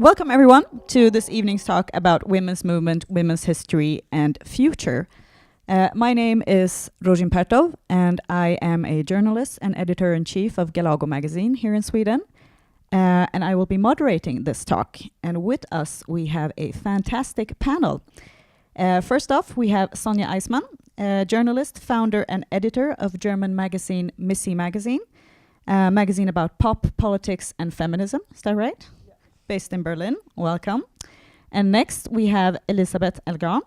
Welcome everyone to this evening's talk about women's movement, women's history and future. My name is Rojin Pertow and I am a journalist and editor-in-chief of Galago magazine here in Sweden. And I will be moderating this talk. And with us we have a fantastic panel. First off, we have Sonja Eismann, a journalist, founder and editor of German magazine Missy Magazine, a magazine about pop, politics and feminism. Is that right? Based in Berlin. Welcome. And next we have Elisabeth Elgán,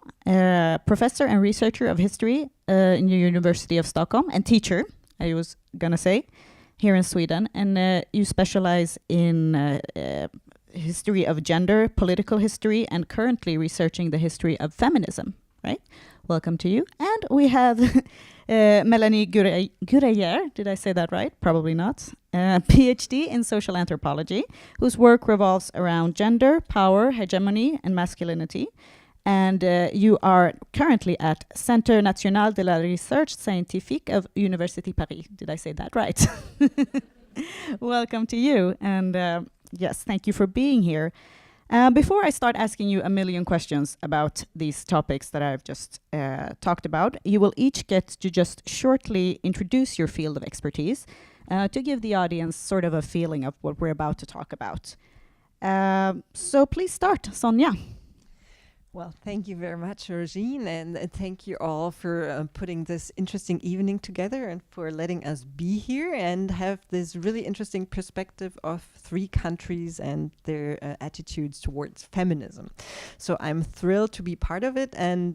professor and researcher of history in the University of Stockholm and teacher, I was gonna say, here in Sweden. And you specialize in history of gender, political history, and currently researching the history of feminism, right? Welcome to you. And we have Mélanie Gourarier, did I say that right? Probably not. PhD in social anthropology, whose work revolves around gender, power, hegemony, and masculinity. And you are currently at Centre National de la Recherche Scientifique of Université Paris. Did I say that right? Welcome to you. And yes, thank you for being here. Before I start asking you a million questions about these topics that I've just talked about, you will each get to just shortly introduce your field of expertise to give the audience sort of a feeling of what we're about to talk about. So please start, Sonja. Well, thank you very much, Rojin, and thank you all for putting this interesting evening together and for letting us be here and have this really interesting perspective of three countries and their attitudes towards feminism. So I'm thrilled to be part of it, and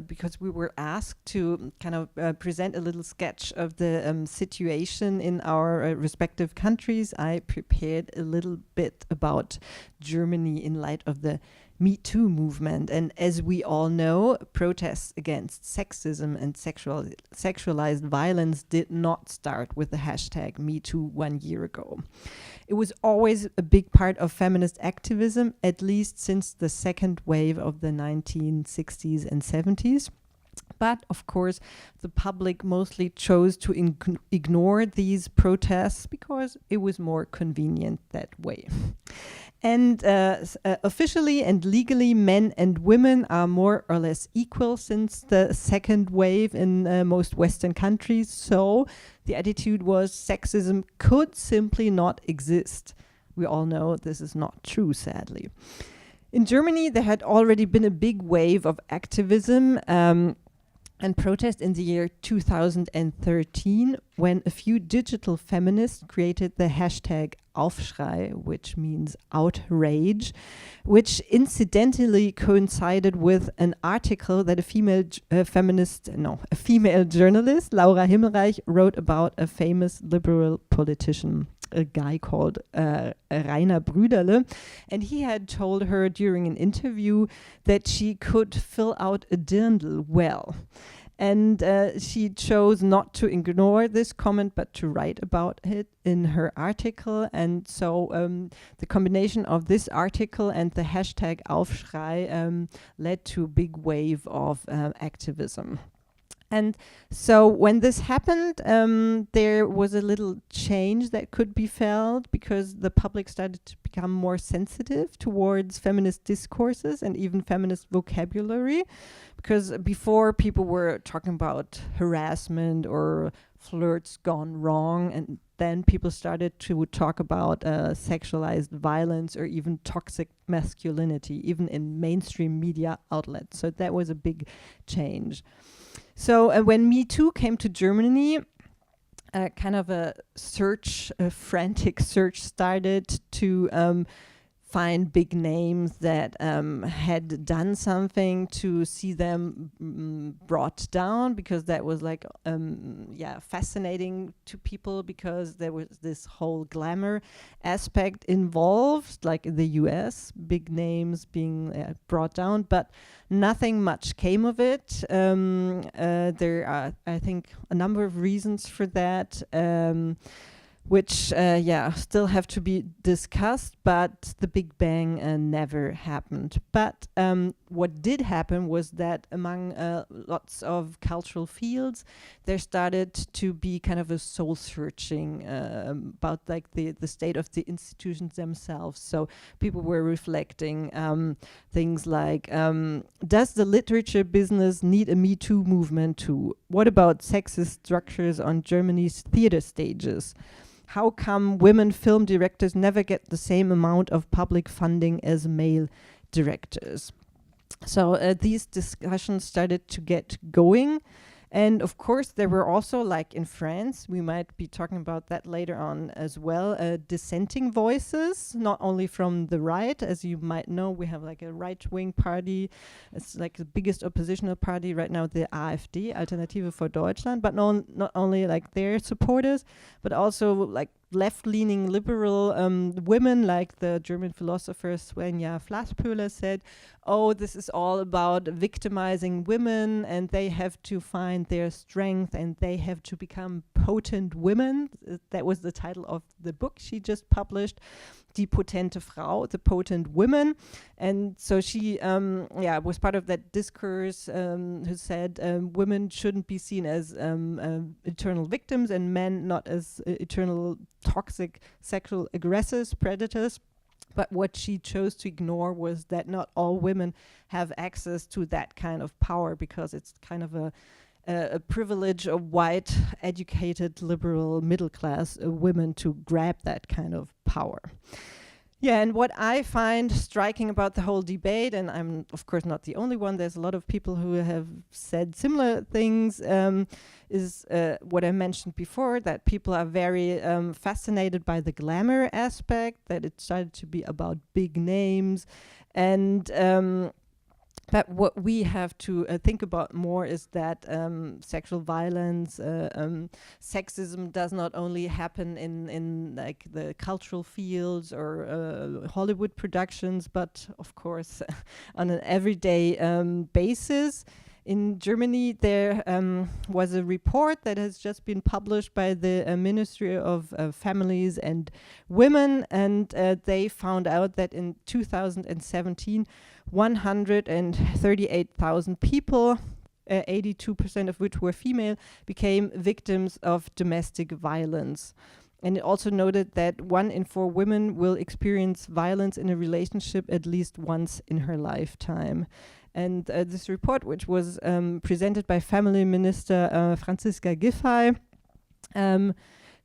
because we were asked to kind of present a little sketch of the situation in our respective countries, I prepared a little bit about Germany in light of the Metoo movement. And as we all know, protests against sexism and sexualized violence did not start with the hashtag Metoo 1 year ago. It was always a big part of feminist activism, at least since the second wave of the 1960s and 70s. But of course, the public mostly chose to ignore these protests because it was more convenient that way. And officially and legally, men and women are more or less equal since the second wave in most Western countries. So the attitude was sexism could simply not exist. We all know this is not true, sadly. In Germany, there had already been a big wave of activism and protest in the year 2013 when a few digital feminists created the hashtag Aufschrei, which means outrage, which incidentally coincided with an article that a female journalist, Laura Himmelreich, wrote about a famous liberal politician, a guy called Rainer Brüderle, and he had told her during an interview that she could fill out a dirndl well. And she chose not to ignore this comment, but to write about it in her article. And so the combination of this article and the hashtag Aufschrei led to a big wave of activism. And so when this happened, there was a little change that could be felt because the public started to become more sensitive towards feminist discourses and even feminist vocabulary. Because before people were talking about harassment or flirts gone wrong, and then people started to talk about sexualized violence or even toxic masculinity, even in mainstream media outlets. So that was a big change. So when Me Too came to Germany, kind of a frantic search started to find big names that had done something to see them brought down, because that was like fascinating to people, because there was this whole glamour aspect involved, like in the US, big names being brought down, but nothing much came of it. There are, I think, a number of reasons for that. which still have to be discussed, but the Big Bang never happened. But what did happen was that among lots of cultural fields, there started to be kind of a soul searching about like the state of the institutions themselves. So people were reflecting things like, does the literature business need a Me Too movement too? What about sexist structures on Germany's theater stages? How come women film directors never get the same amount of public funding as male directors? So these discussions started to get going. And of course, there were also, like in France, we might be talking about that later on as well, dissenting voices, not only from the right. As you might know, we have like a right-wing party. It's like the biggest oppositional party right now, the AfD, Alternative für Deutschland, but not only like their supporters, but also like left-leaning liberal women, like the German philosopher Sonja Eismann said, oh, this is all about victimizing women and they have to find their strength and they have to become potent women. That was the title of the book she just published, Die potente Frau, the potent women. And so she was part of that discourse who said women shouldn't be seen as eternal victims and men not as eternal toxic sexual aggressors, predators. But what she chose to ignore was that not all women have access to that kind of power, because it's kind of a privilege of white, educated, liberal, middle-class women to grab that kind of power. Yeah, and what I find striking about the whole debate, and I'm of course not the only one, there's a lot of people who have said similar things, is what I mentioned before, that people are very fascinated by the glamour aspect, that it started to be about big names, and but what we have to think about more is that sexual violence, sexism does not only happen in like the cultural fields or Hollywood productions, but of course on an everyday basis. In Germany, there was a report that has just been published by the Ministry of Families and Women, and they found out that in 2017, 138,000 people, 82% of which were female, became victims of domestic violence. And it also noted that 1 in 4 women will experience violence in a relationship at least once in her lifetime. And this report, which was presented by Family Minister Franziska Giffey,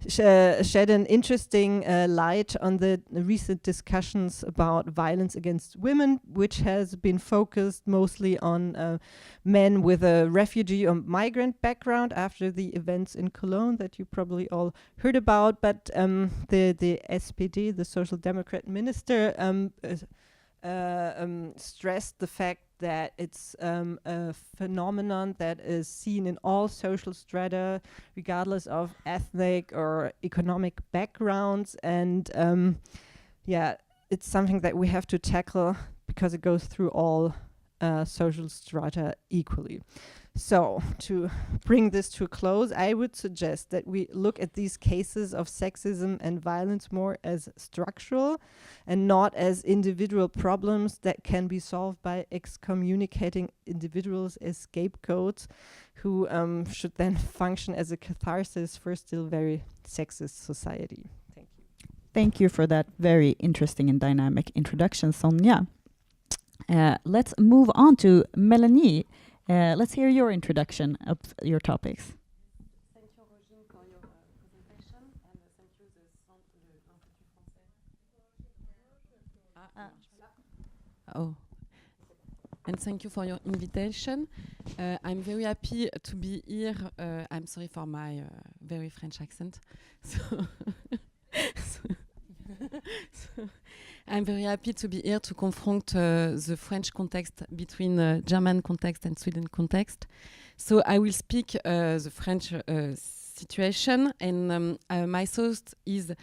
shed an interesting light on the recent discussions about violence against women, which has been focused mostly on men with a refugee or migrant background after the events in Cologne that you probably all heard about. But the SPD, the Social Democrat minister, stressed the fact that it's a phenomenon that is seen in all social strata, regardless of ethnic or economic backgrounds. And it's something that we have to tackle because it goes through all social strata equally. So to bring this to a close, I would suggest that we look at these cases of sexism and violence more as structural and not as individual problems that can be solved by excommunicating individuals as scapegoats who should then function as a catharsis for a still very sexist society. Thank you. Thank you for that very interesting and dynamic introduction, Sonja. Let's move on to Mélanie. Let's hear your introduction of your topics. Thank you, Rojin, for your presentation, and thank you, the Institut Français. And thank you for your invitation. I'm very happy to be here. I'm sorry for my very French accent. I'm very happy to be here to confront the French context between German context and Sweden context. So I will speak the French situation, and my thought is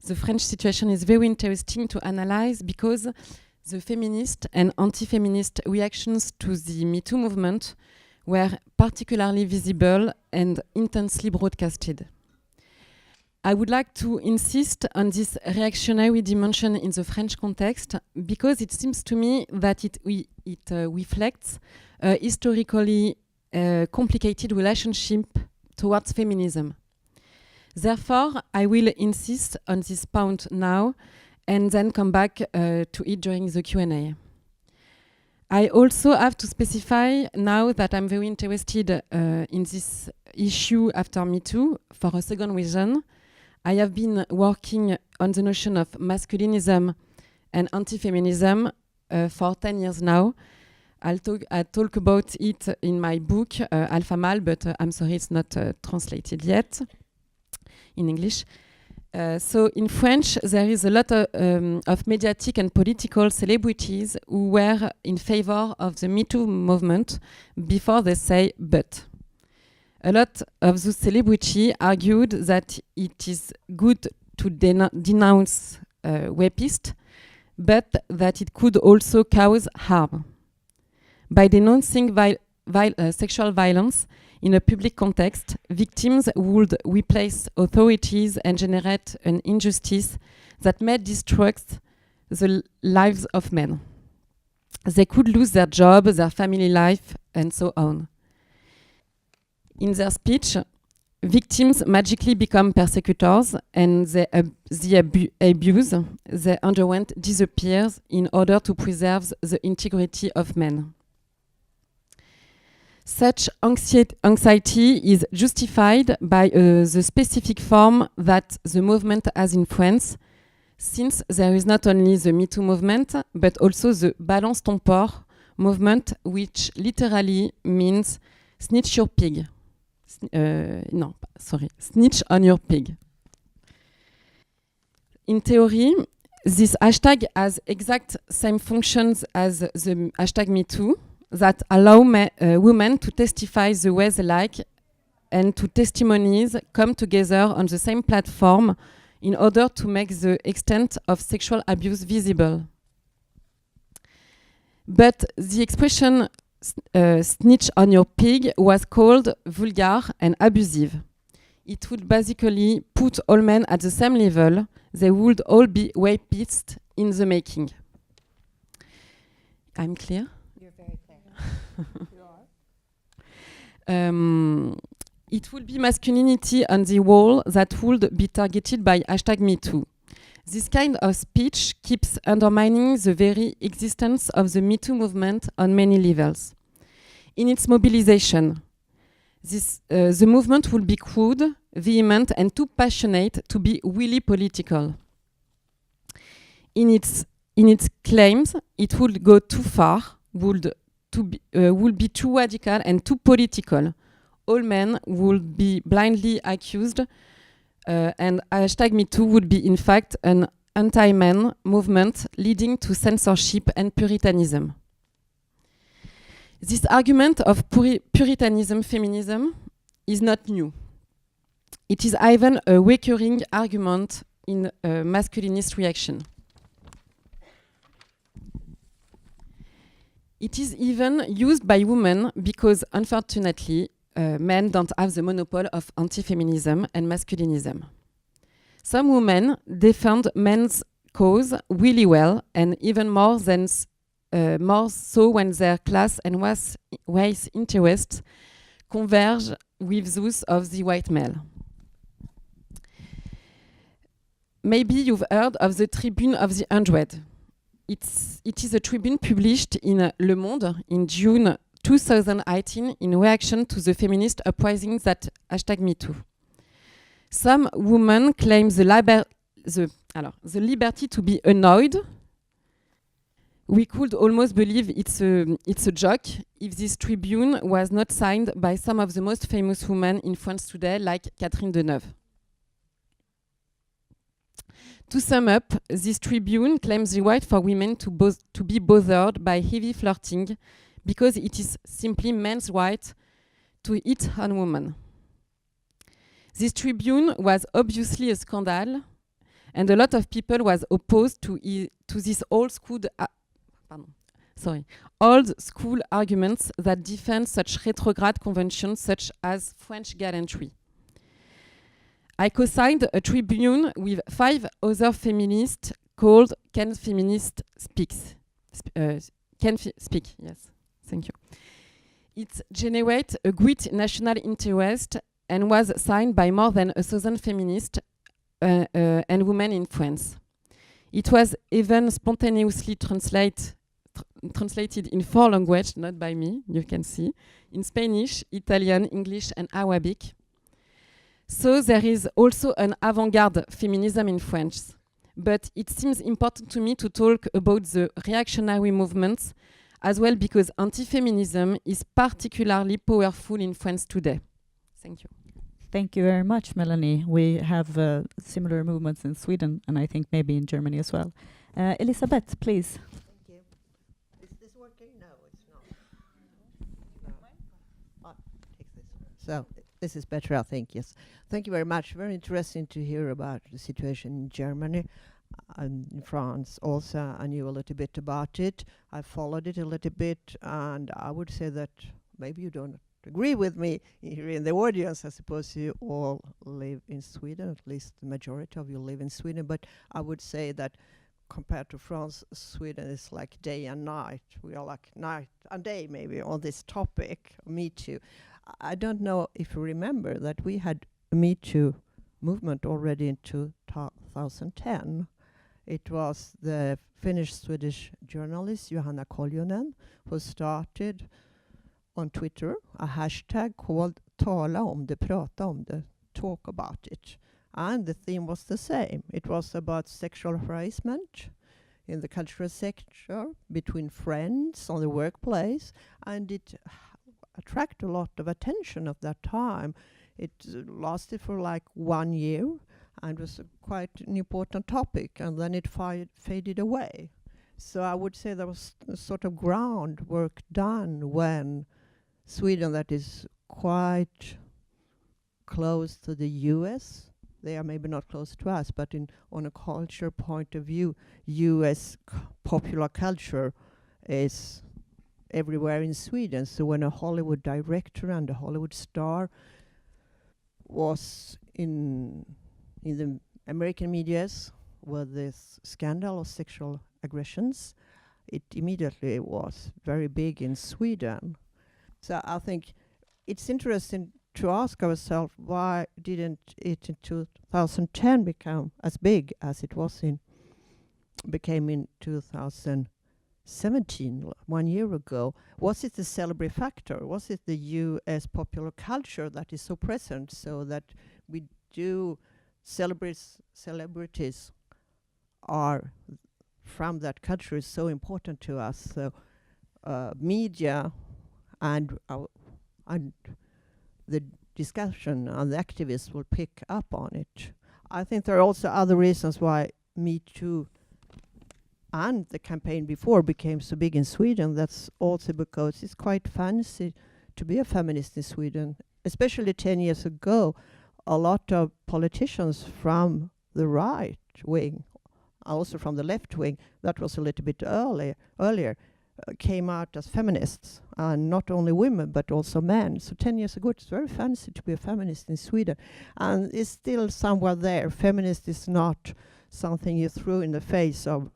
the French situation is very interesting to analyze because the feminist and anti-feminist reactions to the Metoo movement were particularly visible and intensely broadcasted. I would like to insist on this reactionary dimension in the French context because it seems to me that it reflects a historically complicated relationship towards feminism. Therefore, I will insist on this point now and then come back to it during the Q&A. I also have to specify now that I'm very interested in this issue after Metoo for a second reason. I have been working on the notion of masculinism and anti-feminism for 10 years now. I talk about it in my book, Alpha Male, but I'm sorry it's not translated yet in English. So in French, there is a lot of mediatic and political celebrities who were in favor of the Metoo movement before they say but. A lot of those celebrities argued that it is good to denounce rapists, but that it could also cause harm. By denouncing sexual violence in a public context, victims would replace authorities and generate an injustice that may destruct the lives of men. They could lose their job, their family life, and so on. In their speech, victims magically become persecutors, and the abuse they underwent disappears in order to preserve the integrity of men. Such anxiety is justified by the specific form that the movement has in France, since there is not only the MeToo movement, but also the balance ton porc movement, which literally means snitch your pig. Snitch on your pig. In theory, this hashtag has exact same functions as the hashtag MeToo, that allow women to testify the way they like and to testimonies come together on the same platform in order to make the extent of sexual abuse visible. But the expression snitch on your pig was called vulgar and abusive. It would basically put all men at the same level. They would all be rapists in the making. I'm clear? You're very clear. You are. It would be masculinity on the wall that would be targeted by hashtag MeToo. This kind of speech keeps undermining the very existence of the MeToo movement on many levels. In its mobilization, the movement will be crude, vehement, and too passionate to be really political. In its claims, it would go too far, would be too radical and too political. All men would be blindly accused, and hashtag MeToo would be in fact an anti-man movement leading to censorship and puritanism. This argument of puritanism, feminism, is not new. It is even a recurring argument in masculinist reaction. It is even used by women because, unfortunately, men don't have the monopoly of anti-feminism and masculinism. Some women defend men's cause really well, and even more so when their class and race interests converge with those of the white male. Maybe you've heard of the Tribune of the 100. It is a tribune published in Le Monde in June 2018 in reaction to the feminist uprising that hashtag MeToo. Some women claim the liberty to be annoyed. We could almost believe it's a joke if this tribune was not signed by some of the most famous women in France today, like Catherine Deneuve. To sum up, this tribune claims the right for women to be bothered by heavy flirting because it is simply men's right to hit on women. This tribune was obviously a scandal, and a lot of people was opposed to this old school arguments that defend such retrograde conventions such as French gallantry. I co-signed a tribune with 5 other feminists called Can Feminist Speaks? Can Speak, yes, thank you. It generated a great national interest and was signed by more than 1,000 feminists and women in France. It was even spontaneously translated in 4 languages, not by me, you can see, in Spanish, Italian, English, and Arabic. So there is also an avant-garde feminism in France. But it seems important to me to talk about the reactionary movements as well, because anti-feminism is particularly powerful in France today. Thank you. Thank you very much, Mélanie. We have similar movements in Sweden, and I think maybe in Germany as well. Elisabeth, please. Thank you. Is this working? No, it's not. No. Take this. So this is better, I think. Yes. Thank you very much. Very interesting to hear about the situation in Germany and in France. Also, I knew a little bit about it. I followed it a little bit, and I would say that maybe you don't agree with me here in the audience. I suppose you all live in Sweden, at least the majority of you live in Sweden, but I would say that compared to France, Sweden is like day and night. We are like night and day maybe on this topic, Me Too. I don't know if you remember that we had a Me Too movement already in 2010. It was the Finnish-Swedish journalist Johanna Koljonen who started on Twitter a hashtag called Tala om det, prata om det, talk about it. And the theme was the same. It was about sexual harassment in the cultural sector, between friends, on the workplace, and it attracted a lot of attention at that time. It lasted for like 1 year and was quite an important topic, and then it faded away. So I would say there was a sort of groundwork done when Sweden, that is quite close to the US. They are maybe not close to us, but on a culture point of view, US popular culture is everywhere in Sweden. So when a Hollywood director and a Hollywood star was in the American medias with this scandal of sexual aggressions, it immediately was very big in Sweden. So I think it's interesting to ask ourselves, why didn't it in 2010 become as big as it became in 2017, 1 year ago? Was it the celebrity factor? Was it the US popular culture that is so present, so that we do celebrities are from that culture is so important to us? So media and the discussion and the activists will pick up on it. I think there are also other reasons why Me Too and the campaign before became so big in Sweden. That's also because it's quite fancy to be a feminist in Sweden. Especially 10 years ago, a lot of politicians from the right wing, also from the left wing, that was a little bit earlier, came out as feminists, and not only women but also men. So 10 years ago it's very fancy to be a feminist in Sweden, and it's still somewhere there. Feminist is not something you throw in the face of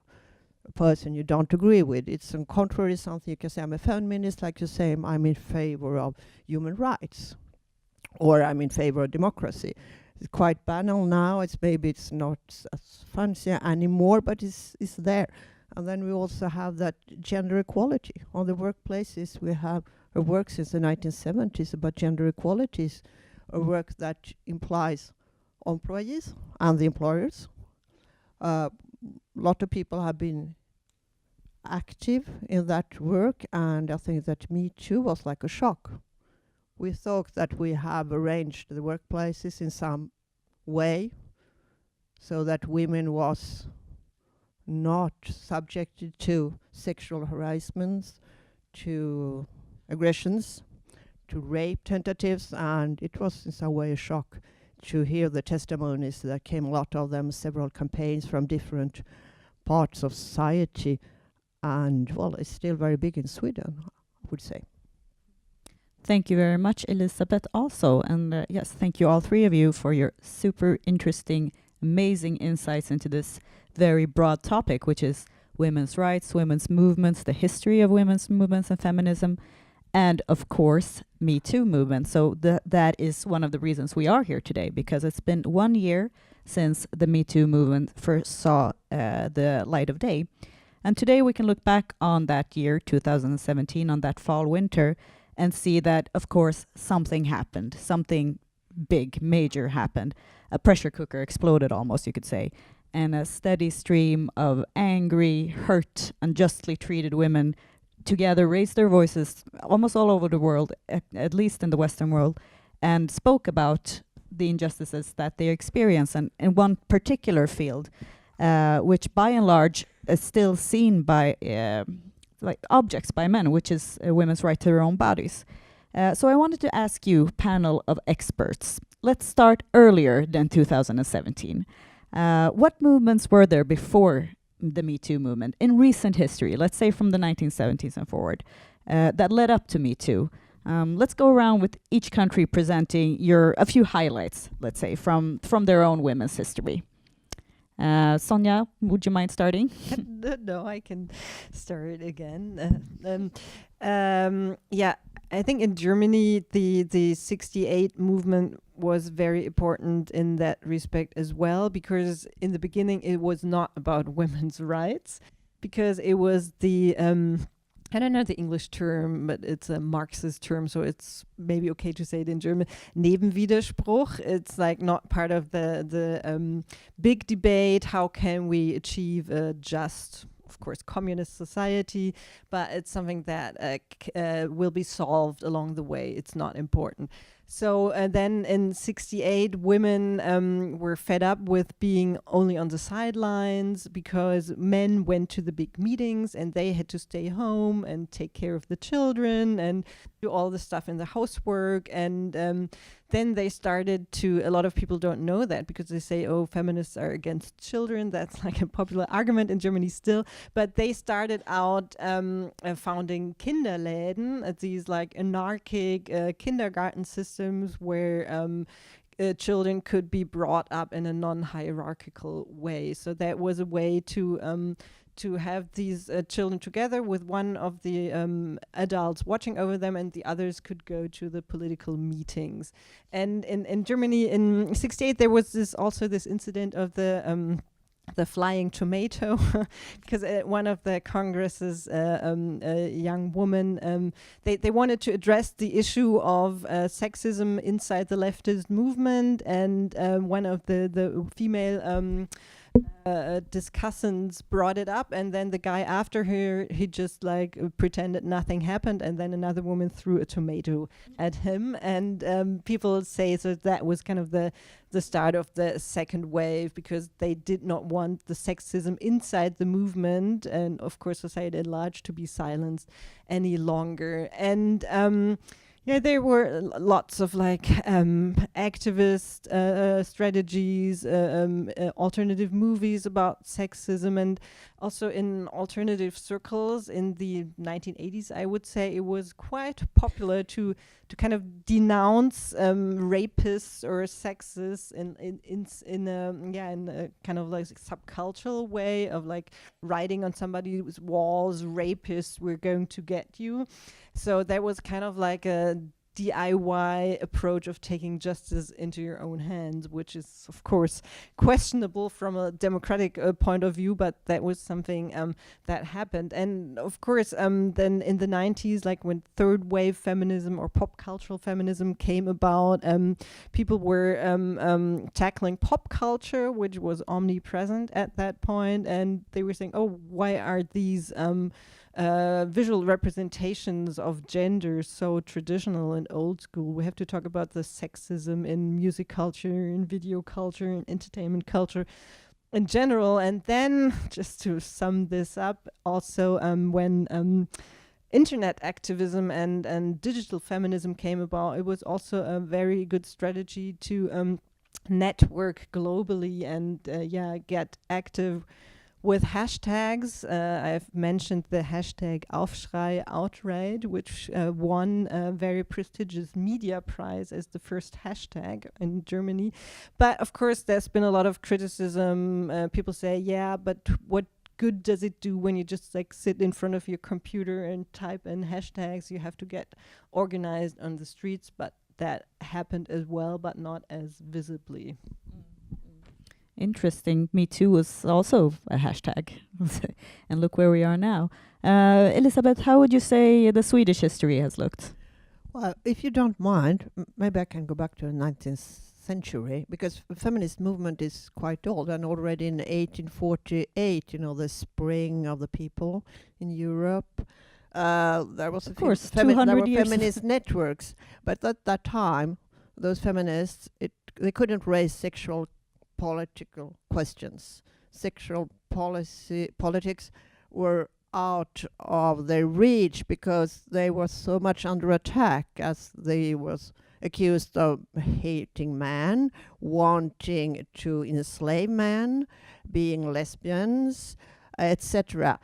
a person you don't agree with. It's on contrary something you can say, I'm a feminist, like you say, I'm in favor of human rights, or I'm in favor of democracy. It's quite banal now. It's not as fancy anymore, but it's there. And then we also have that gender equality. On the workplaces, we have a work since the 1970s about gender equalities, a work that implies employees and the employers. A lot of people have been active in that work, and I think that Me Too was like a shock. We thought that we have arranged the workplaces in some way so that women was not subjected to sexual harassments, to aggressions, to rape tentatives, and it was in some way a shock to hear the testimonies that came, a lot of them, several campaigns from different parts of society, and well, it's still very big in Sweden, I would say. Thank you very much, Elisabeth, also. And yes, thank you all three of you for your super interesting, amazing insights into this very broad topic, which is women's rights, women's movements, the history of women's movements and feminism, and of course, Me Too movement. So that is one of the reasons we are here today, because it's been 1 year since the Me Too movement first saw the light of day. And today we can look back on that year, 2017, on that fall, winter, and see that, of course, something happened. Something big, major happened. A pressure cooker exploded almost, you could say. And a steady stream of angry, hurt, unjustly treated women together raised their voices almost all over the world, at least in the Western world, and spoke about the injustices that they experience. And in one particular field, which by and large is still seen by like objects by men, which is women's right to their own bodies. So I wanted to ask you, panel of experts, let's start earlier than 2017. What movements were there before the Me Too movement in recent history, let's say from the 1970s and forward, that led up to Me Too? Let's go around with each country presenting a few highlights, let's say, from their own women's history. Sonja, would you mind starting? No, I can start again. Yeah, I think in Germany, the 68 movement was very important in that respect as well, because in the beginning it was not about women's rights, because it was the I don't know the English term, but it's a Marxist term, so it's maybe okay to say it in German. Nebenwiderspruch. It's like not part of the big debate. How can we achieve a just, of course, communist society? But it's something that will be solved along the way. It's not important. So then in 68, women were fed up with being only on the sidelines, because men went to the big meetings and they had to stay home and take care of the children and do all the stuff in the housework. And then they started to, a lot of people don't know that, because they say, oh, feminists are against children. That's like a popular argument in Germany still. But they started out founding Kinderläden, these like anarchic kindergarten systems where children could be brought up in a non-hierarchical way. So that was a way to have these children together with one of the adults watching over them, and the others could go to the political meetings. And in Germany in 68, there was this incident of the flying tomato, because one of the Congress's a young woman, they wanted to address the issue of sexism inside the leftist movement, and one of the female discussants brought it up, and then the guy after her, he just like pretended nothing happened, and then another woman threw a tomato at him, and people say so that was kind of the start of the second wave, because they did not want the sexism inside the movement and of course society at large to be silenced any longer. And yeah, there were lots of like activist strategies, alternative movies about sexism, and also in alternative circles in the 1980s, I would say it was quite popular to kind of denounce rapists or sexists in a kind of like subcultural way of like writing on somebody's walls, rapists, we're going to get you. So that was kind of like a DIY approach of taking justice into your own hands, which is of course questionable from a democratic point of view, but that was something that happened. And of course then in the 90s, like when third wave feminism or pop cultural feminism came about, people were tackling pop culture, which was omnipresent at that point, and they were saying, oh, why are these visual representations of gender so traditional and old school? We have to talk about the sexism in music culture, in video culture, in entertainment culture in general. And then, just to sum this up, also when internet activism and digital feminism came about, it was also a very good strategy to network globally and get active with hashtags. I've mentioned the hashtag Aufschrei Outrage, which won a very prestigious media prize as the first hashtag in Germany. But of course, there's been a lot of criticism. People say, yeah, but what good does it do when you just like sit in front of your computer and type in hashtags? You have to get organized on the streets, but that happened as well, but not as visibly. Interesting. Me Too was also a hashtag. And look where we are now. Elisabeth, how would you say the Swedish history has looked? Well, if you don't mind, maybe I can go back to the 19th century, because the feminist movement is quite old, and already in 1848, you know, the spring of the people in Europe, there was of course, 200 years. Feminist networks, but at that time, those feminists, they couldn't raise sexual political questions. Sexual politics were out of their reach because they were so much under attack, as they was accused of hating men, wanting to enslave men, being lesbians, etc.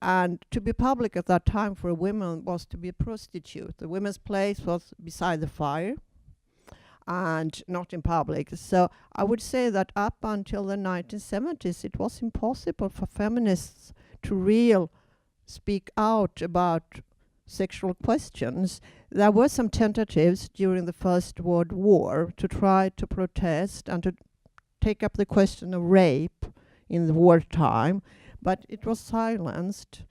And to be public at that time for a woman was to be a prostitute. The women's place was beside the fire and not in public. So I would say that up until the 1970s, it was impossible for feminists to speak out about sexual questions. There were some tentatives during the First World War to try to protest and to take up the question of rape in the wartime, but it was silenced.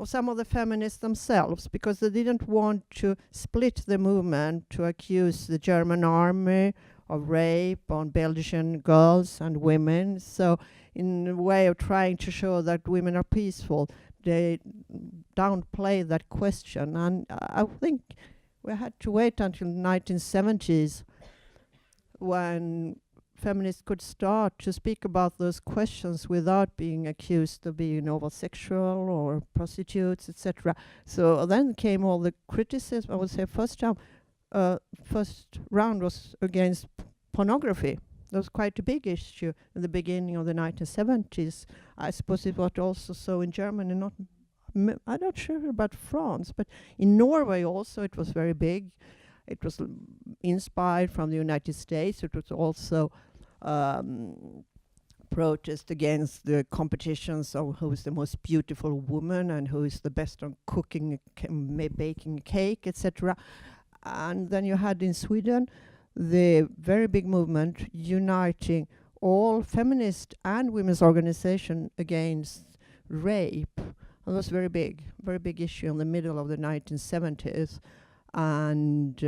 Some of the feminists themselves, because they didn't want to split the movement to accuse the German army of rape on Belgian girls and women. So in a way of trying to show that women are peaceful, they downplay that question. And I think we had to wait until the 1970s when feminists could start to speak about those questions without being accused of being homosexual or prostitutes, etc. So then came all the criticism. I would say first round was against pornography. That was quite a big issue in the beginning of the 1970s. I suppose it was also so in Germany. I'm not sure about France, but in Norway also it was very big. It was inspired from the United States. It was also protest against the competitions of who is the most beautiful woman and who is the best on cooking, baking cake, etc. And then you had in Sweden the very big movement uniting all feminist and women's organization against rape. It was very big issue in the middle of the 1970s. And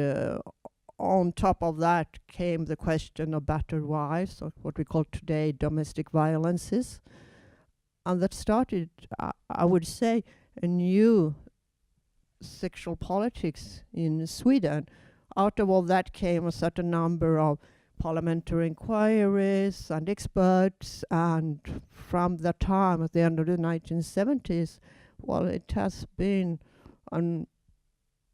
on top of that came the question of battered wives, or what we call today domestic violences. And that started, I would say, a new sexual politics in Sweden. Out of all that came a certain number of parliamentary inquiries and experts, and from that time, at the end of the 1970s, well, it has been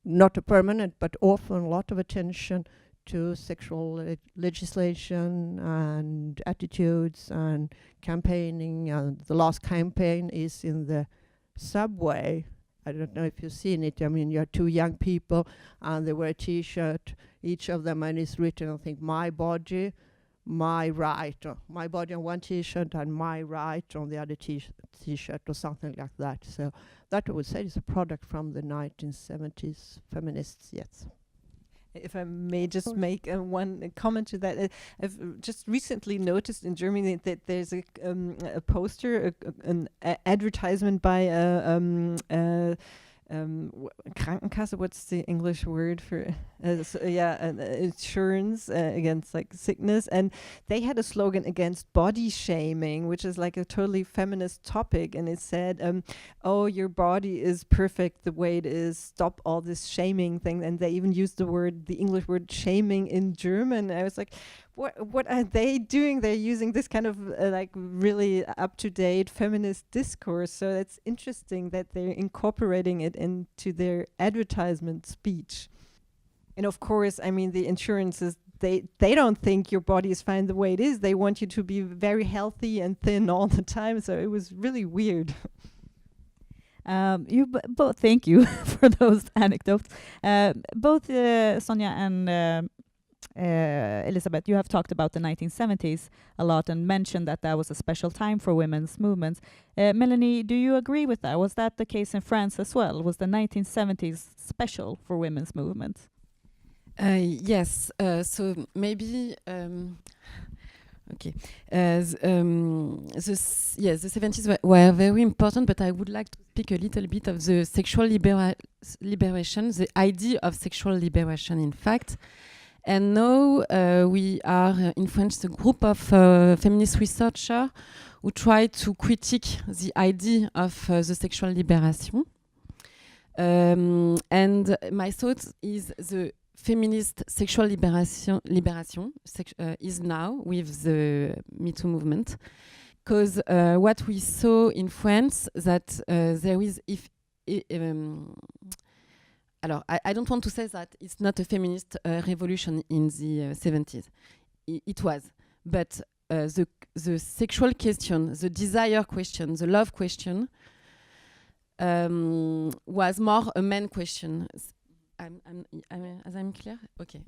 not a permanent, but often a lot of attention to sexual legislation and attitudes and campaigning. And the last campaign is in the subway. I don't know if you've seen it. I mean, you have two young people and they wear a T-shirt, each of them, and it's written, I think, my body, my right. My body on one T-shirt and my right on the other T-shirt or something like that. So that I would say is a product from the 1970s feminists, yes. If I may just make one comment to that, I've just recently noticed in Germany that there's a poster, an advertisement by Krankenkasse. What's the English word for insurance against like sickness, and they had a slogan against body shaming, which is like a totally feminist topic, and it said, "Oh, your body is perfect the way it is. Stop all this shaming thing." And they even used the English word shaming in German. I was like, what are they doing? They're using this kind of like really up-to-date feminist discourse. So it's interesting that they're incorporating it into their advertisement speech. And of course, I mean, the insurances they don't think your body is fine the way it is. They want you to be very healthy and thin all the time. So it was really weird. Both thank you for those anecdotes. Both Sonja and Elisabeth, you have talked about the 1970s a lot and mentioned that was a special time for women's movements. Mélanie, do you agree with that? Was that the case in France as well? Was the 1970s special for women's movements? Yes. So maybe. Okay. The 70s were very important, but I would like to speak a little bit of the sexual liberation, the idea of sexual liberation, in fact. And now we are in France a group of feminist researchers who try to critique the idea of the sexual liberation. And my thought is the feminist sexual liberation is now with the Metoo movement, because what we saw in France that there is alors, I don't want to say that it's not a feminist revolution in the 70s. It was. But the sexual question, the desire question, the love question was more a man question. As I'm clear? Okay.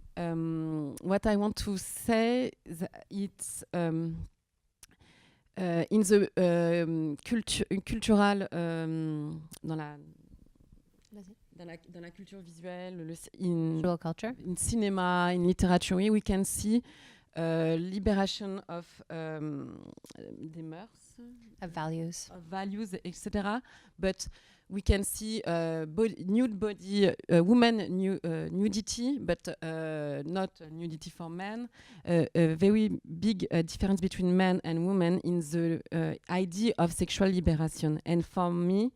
What I want to say is it's in the cultural dans la culture visuelle, in cinema, in literature, we can see liberation of des mœurs, of values, etc. But we can see nude body, woman nudity, but not nudity for men. A very big difference between men and women in the idea of sexual liberation. And for me,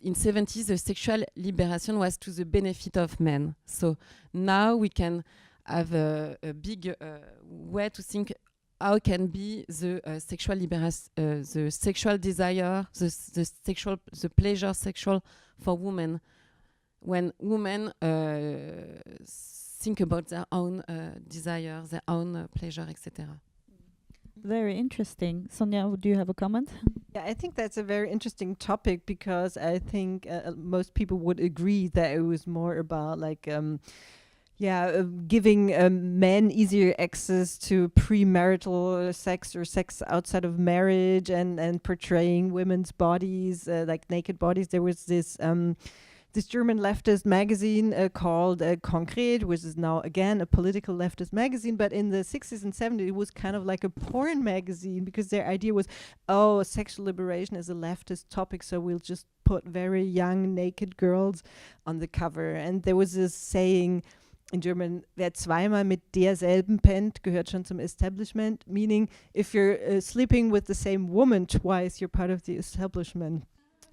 in 70s, the sexual liberation was to the benefit of men. So now we can have a big way to think how can be the sexual liberation, the sexual desire, the pleasure sexual for women, when women think about their own desire, their own pleasure, etc. Very interesting. Sonja, do you have a comment? Yeah, I think that's a very interesting topic, because I think most people would agree that it was more about like giving men easier access to premarital sex or sex outside of marriage, and portraying women's bodies like naked bodies. There was this German leftist magazine called Konkret, which is now again a political leftist magazine. But in the 60s and 70s, it was kind of like a porn magazine, because their idea was, oh, sexual liberation is a leftist topic, so we'll just put very young naked girls on the cover. And there was this saying in German, wer zweimal mit derselben pennt, gehört schon zum Establishment, meaning if you're sleeping with the same woman twice, you're part of the establishment.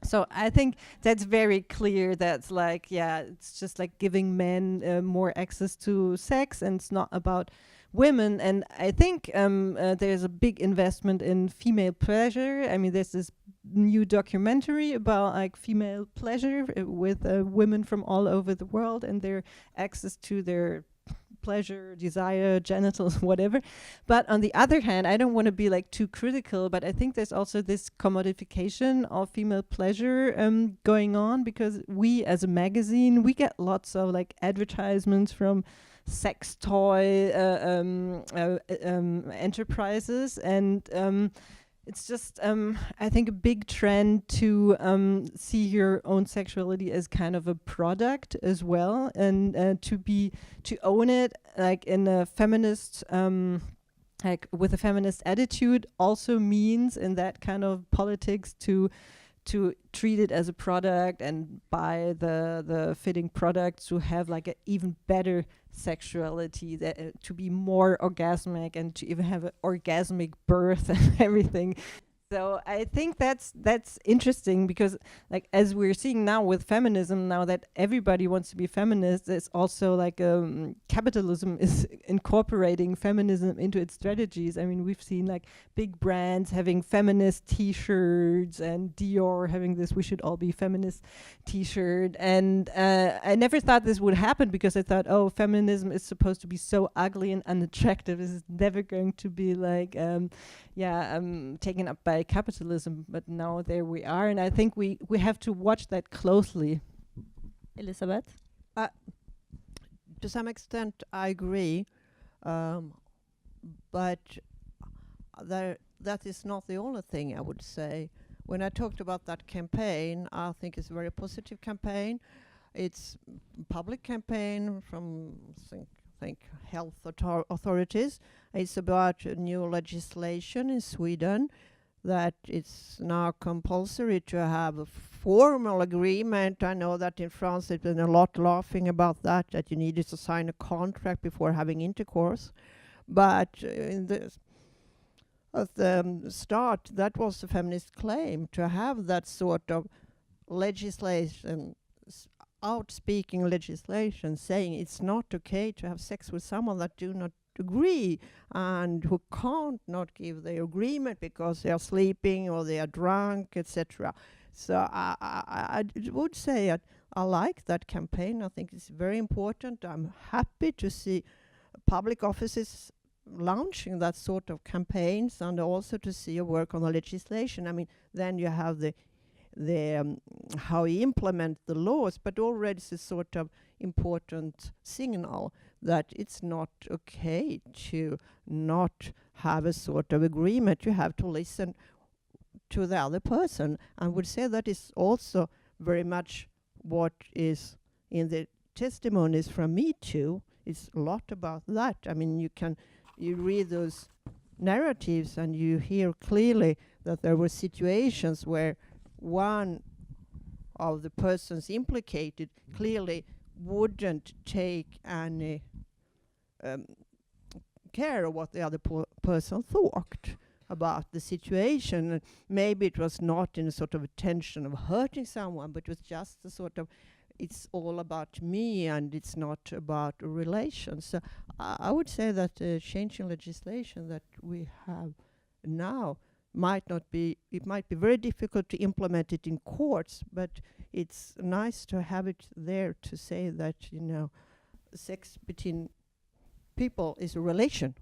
So I think that's very clear. That's like, yeah, it's just like giving men more access to sex, and it's not about women. And I think there's a big investment in female pleasure. I mean, there's this new documentary about like female pleasure with women from all over the world and their access to their pleasure, desire, genitals, whatever. But on the other hand, I don't want to be like too critical, but I think there's also this commodification of female pleasure going on, because we as a magazine, we get lots of like advertisements from sex toy enterprises, and it's just, I think, a big trend to see your own sexuality as kind of a product as well, and to own it like in a feminist, like with a feminist attitude, also means in that kind of politics to treat it as a product and buy the fitting products to have like an even better sexuality, that to be more orgasmic and to even have an orgasmic birth and everything. So I think that's interesting because, like, as we're seeing now with feminism, now that everybody wants to be feminist, it's also like capitalism is incorporating feminism into its strategies. I mean, we've seen like big brands having feminist T-shirts and Dior having this "We should all be feminist" T-shirt, and I never thought this would happen because I thought, oh, feminism is supposed to be so ugly and unattractive. This is never going to be like taken up by capitalism, but now there we are, and I think we have to watch that closely. Elisabeth? To some extent, I agree, but that is not the only thing I would say. When I talked about that campaign, I think it's a very positive campaign. It's a public campaign from think health authorities. It's about new legislation in Sweden that it's now compulsory to have a formal agreement. I know that in France there's been a lot laughing about that you needed to sign a contract before having intercourse. But at the start, that was the feminist claim, to have that sort of legislation, outspeaking legislation saying it's not okay to have sex with someone that do not agree and who can't not give their agreement because they are sleeping or they are drunk, etc. So I would say that I like that campaign. I think it's very important. I'm happy to see public offices launching that sort of campaigns, and also to see a work on the legislation. I mean, then you have the how you implement the laws, but already it's a sort of important signal that it's not okay to not have a sort of agreement. You have to listen to the other person. I would say that is also very much what is in the testimonies from Metoo. It's a lot about that. I mean, you read those narratives and you hear clearly that there were situations where one of the persons implicated clearly wouldn't take any care of what the other person thought about the situation. Maybe it was not in a sort of intention of hurting someone, but it was just a sort of, it's all about me and it's not about a relation. So I would say that changing legislation that we have now might be very difficult to implement it in courts, but it's nice to have it there to say that, sex between people is a relation.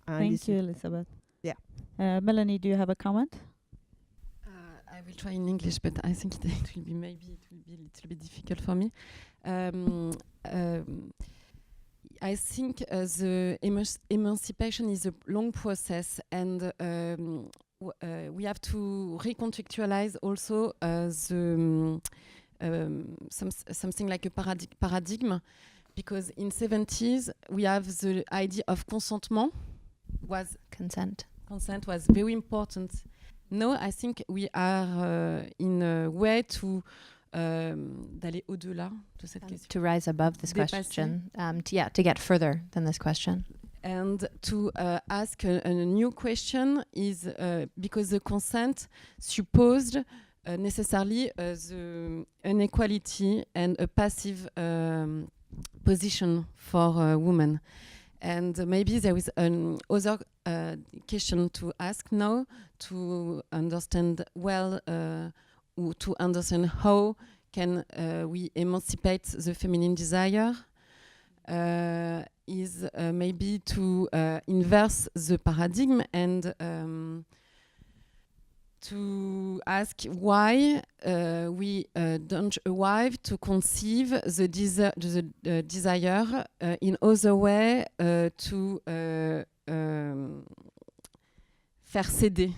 Thank you, Elisabeth. Yeah. Mélanie, do you have a comment? I will try in English, but I think it will be a little bit difficult for me. I think the emancipation is a long process, and we have to recontextualize also something like a paradigm, because in 70s we have the idea of consentement was consent. Consent was very important. Now I think we are in a way to d'aller au-delà de cette question. To rise above this question, to get further than this question. And to ask a new question is because the consent supposed necessarily the inequality and a passive position for women. And maybe there is another question to ask now to understand well, to understand how can we emancipate the feminine desire, is maybe to inverse the paradigm and to ask why we don't arrive to conceive the desire in other way to faire céder,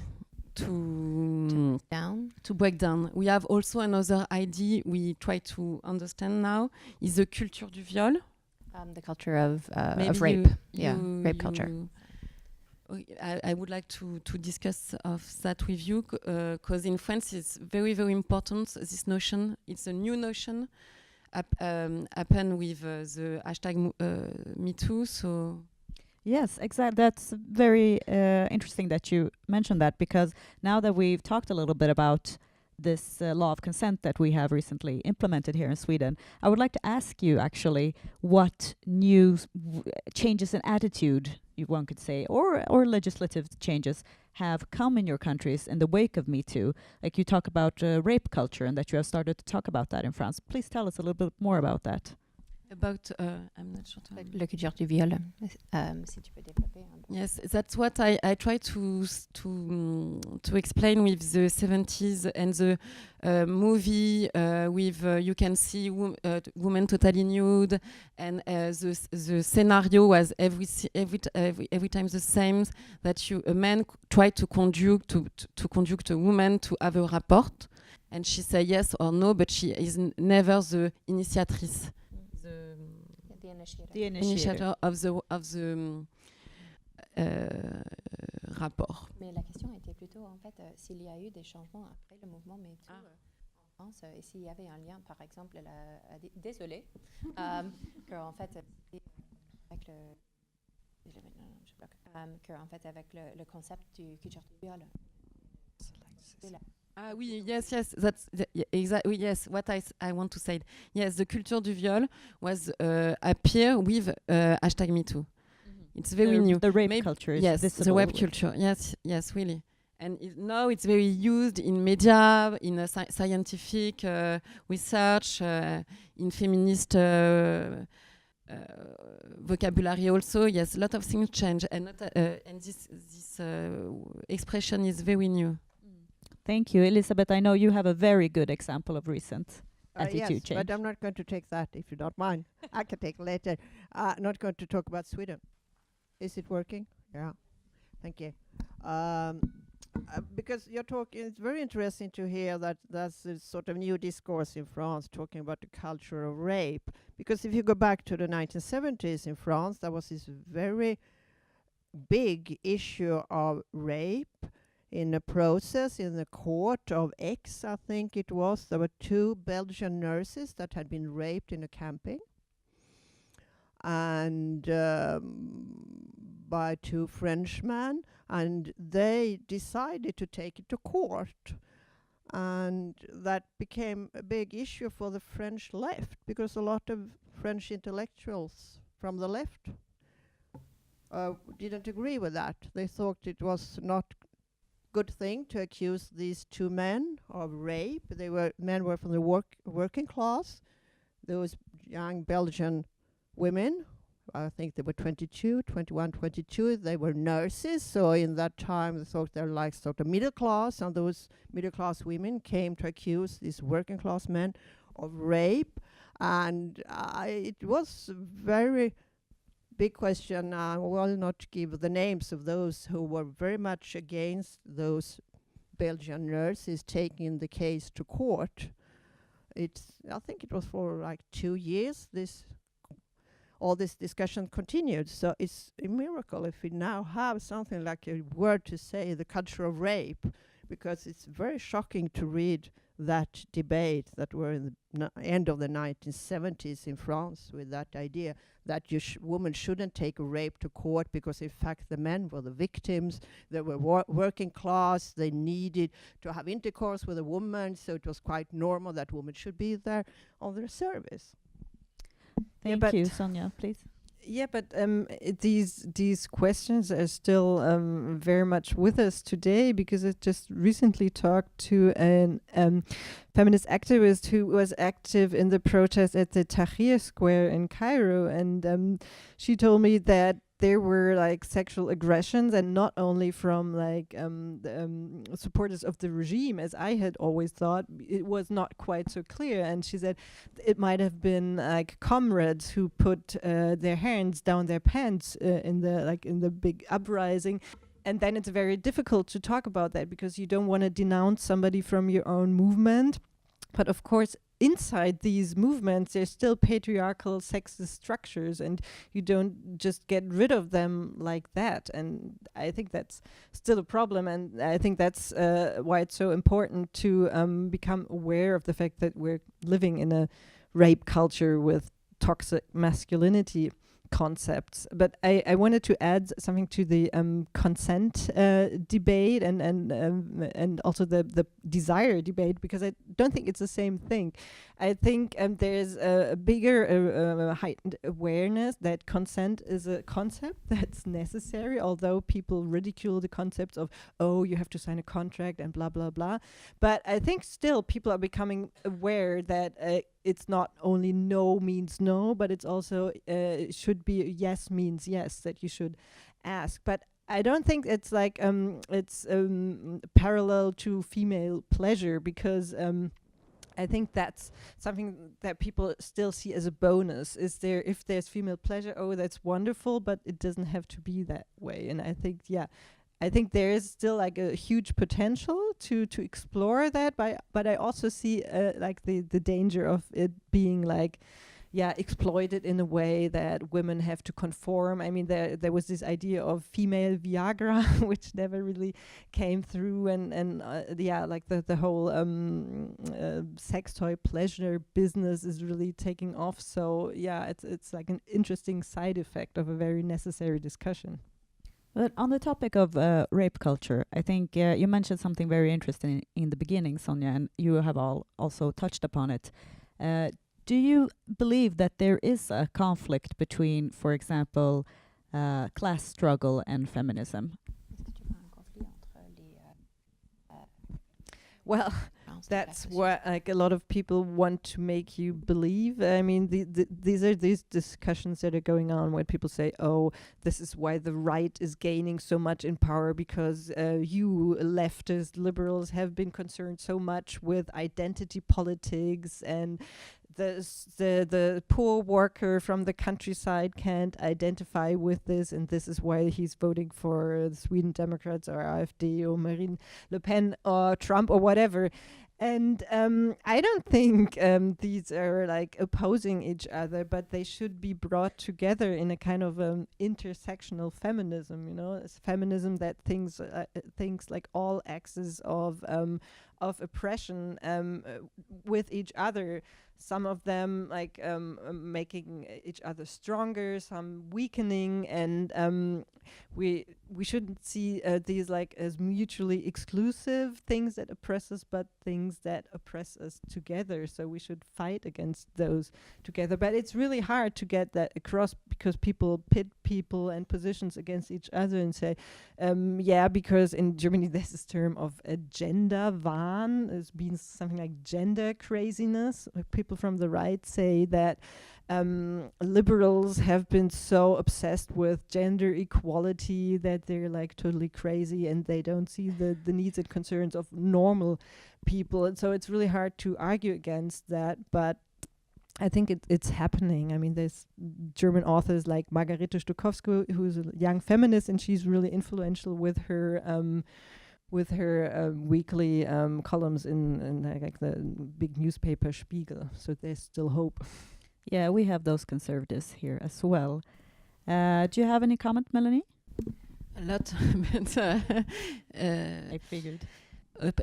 to break down. We have also another idea we try to understand now is the culture du viol. The culture of rape. Rape culture. I would like to discuss of that with you, because in France it's very, very important, this notion. It's a new notion, happened with the hashtag Metoo. So Yes, exactly. That's very interesting that you mentioned that, because now that we've talked a little bit about this law of consent that we have recently implemented here in Sweden, I would like to ask you actually what new changes in attitude, one could say, or legislative changes have come in your countries in the wake of Me Too. Like you talk about rape culture and that you have started to talk about that in France. Please tell us a little bit more about that. About, I'm not sure. Le culture du viol, si tu peux développer un peu. Yes, that's what I try to explain with the 70s and the movie with you can see women totally nude, and the scenario was every time the same, that a man tried to conduct a woman to have a rapport, and she say yes or no, but she is never the initiatrice. The Initiator of the rapport. Mais la question était plutôt en fait s'il y a eu des changements après le mouvement Metoo en France, et s'il y avait un lien, par exemple, désolée, qu'en fait avec le concept du culture du viol. Ah oui, yes, that's exactly, yes, what I want to say. Yes, the culture du viol was appear with hashtag MeToo. Mm-hmm. It's very new. The rape culture is visible. The rape culture, yes, really. And now it's very used in media, in scientific research, in feminist vocabulary also. Yes, a lot of things change, and this expression is very new. Thank you. Elisabeth, I know you have a very good example of recent attitude change. But I'm not going to take that, if you don't mind. I can take later. Not going to talk about Sweden. Is it working? Yeah. Thank you. Because you're talking, it's very interesting to hear that that's a sort of new discourse in France, talking about the culture of rape. Because if you go back to the 1970s in France, there was this very big issue of rape in a process in the court of Aix, I think it was. There were 2 Belgian nurses that had been raped in a camping, and by 2 Frenchmen, and they decided to take it to court, and that became a big issue for the French left, because a lot of French intellectuals from the left didn't agree with that. They thought it was not good thing to accuse these 2 men of rape. Men were from the working class. Those young Belgian women, I think they were 21, 22, they were nurses, so in that time they thought they're like sort of middle class, and those middle class women came to accuse these working class men of rape, and it was very big question. I will not give the names of those who were very much against those Belgian nurses taking the case to court. I think it was for like 2 years. All this discussion continued. So it's a miracle if we now have something like a word to say, the culture of rape, because it's very shocking to read that debate that were in the end of the 1970s in France, with that idea that women shouldn't take a rape to court because in fact the men were the victims. They were working class, they needed to have intercourse with a woman, so it was quite normal that women should be there on their service. Thank you, Sonja, please. Yeah, but these questions are still very much with us today, because I just recently talked to an feminist activist who was active in the protest at the Tahrir Square in Cairo, and she told me that there were like sexual aggressions, and not only from like supporters of the regime, as I had always thought. It was not quite so clear, and she said it might have been like comrades who put their hands down their pants in the big uprising. And then it's very difficult to talk about that, because you don't want to denounce somebody from your own movement. But of course, inside these movements, there's still patriarchal sexist structures, and you don't just get rid of them like that. And I think that's still a problem, and I think that's why it's so important to become aware of the fact that we're living in a rape culture with toxic masculinity. concepts. But I wanted to add something to the consent debate and also the desire debate, because I don't think it's the same thing. I think there's a bigger heightened awareness that consent is a concept that's necessary, although people ridicule the concepts of, oh, you have to sign a contract and blah, blah, blah. But I think still people are becoming aware that it's not only no means no, but it's also should be yes means yes, that you should ask. But I don't think it's like it's parallel to female pleasure, because I think that's something that people still see as a bonus. If there's female pleasure, oh, that's wonderful, but it doesn't have to be that way. And I think, I think there is still like a huge potential to explore that, but I also see like the danger of it being like, exploited in a way that women have to conform. I mean, there was this idea of female Viagra, which never really came through, and like the whole sex toy pleasure business is really taking off. So it's like an interesting side effect of a very necessary discussion. But on the topic of rape culture, I think you mentioned something very interesting in the beginning, Sonja, and you have also touched upon it. Do you believe that there is a conflict between, for example, class struggle and feminism? Well, that's what like a lot of people want to make you believe. I mean, these are these discussions that are going on where people say, oh, this is why the right is gaining so much in power, because you leftist liberals have been concerned so much with identity politics, and the poor worker from the countryside can't identify with this, and this is why he's voting for the Sweden Democrats or AfD or Marine Le Pen or Trump or whatever. And I don't think these are like opposing each other, but they should be brought together in a kind of intersectional feminism. You know, it's feminism that thinks like all axes of oppression with each other. Some of them like making each other stronger, some weakening, and we shouldn't see these like as mutually exclusive things that oppress us, but things that oppress us together. So we should fight against those together. But it's really hard to get that across, because people pit people and positions against each other and say, because in Germany there's this term of Genderwahn. It's been something like gender craziness. People from the right say that liberals have been so obsessed with gender equality that they're like totally crazy, and they don't see the needs and concerns of normal people. And so it's really hard to argue against that, but I think it's happening. I mean, there's German authors like Margarete Stokowski, who's a young feminist, and she's really influential with her weekly columns in like the big newspaper Spiegel. So there's still hope. Yeah, we have those conservatives here as well. Do you have any comment, Mélanie? A lot, but I figured.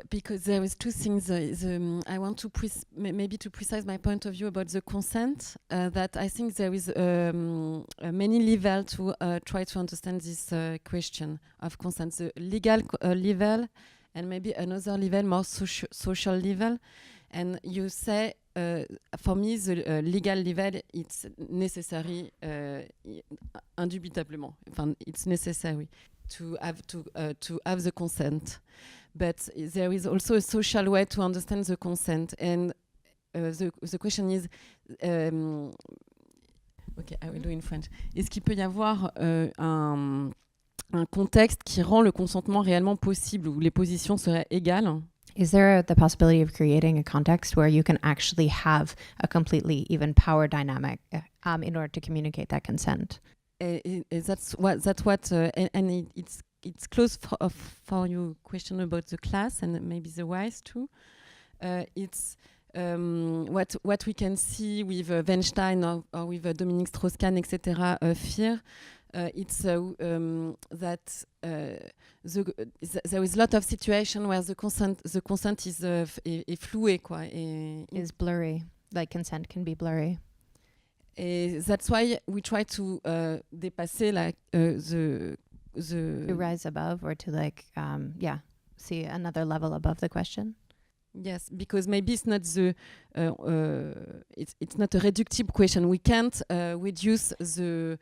Because there is two things. I want to maybe to precise my point of view about the consent. That I think there is many levels to try to understand this question of consent. The legal level, and maybe another level, more social level. And you say, for me, the legal level, it's necessary, indubitablement. It's necessary to have the consent. But there is also a social way to understand the consent. And the question is, okay, I will do in French. Est-ce qu'il peut y avoir un contexte qui rend le consentement réellement possible, où les positions seraient égales? Is there the possibility of creating a context where you can actually have a completely even power dynamic in order to communicate that consent? That's what and it's close for your question about the class and maybe the whys too. It's what we can see with Weinstein or with Dominique Strauss-Kahn, etc. Fear. It's that there is a lot of situation where the consent is floué, quoi. Is blurry. Like consent can be blurry. That's why we try to dépasser the To rise above, or to see another level above the question. Yes, because maybe it's not it's not a reductive question. We can't reduce the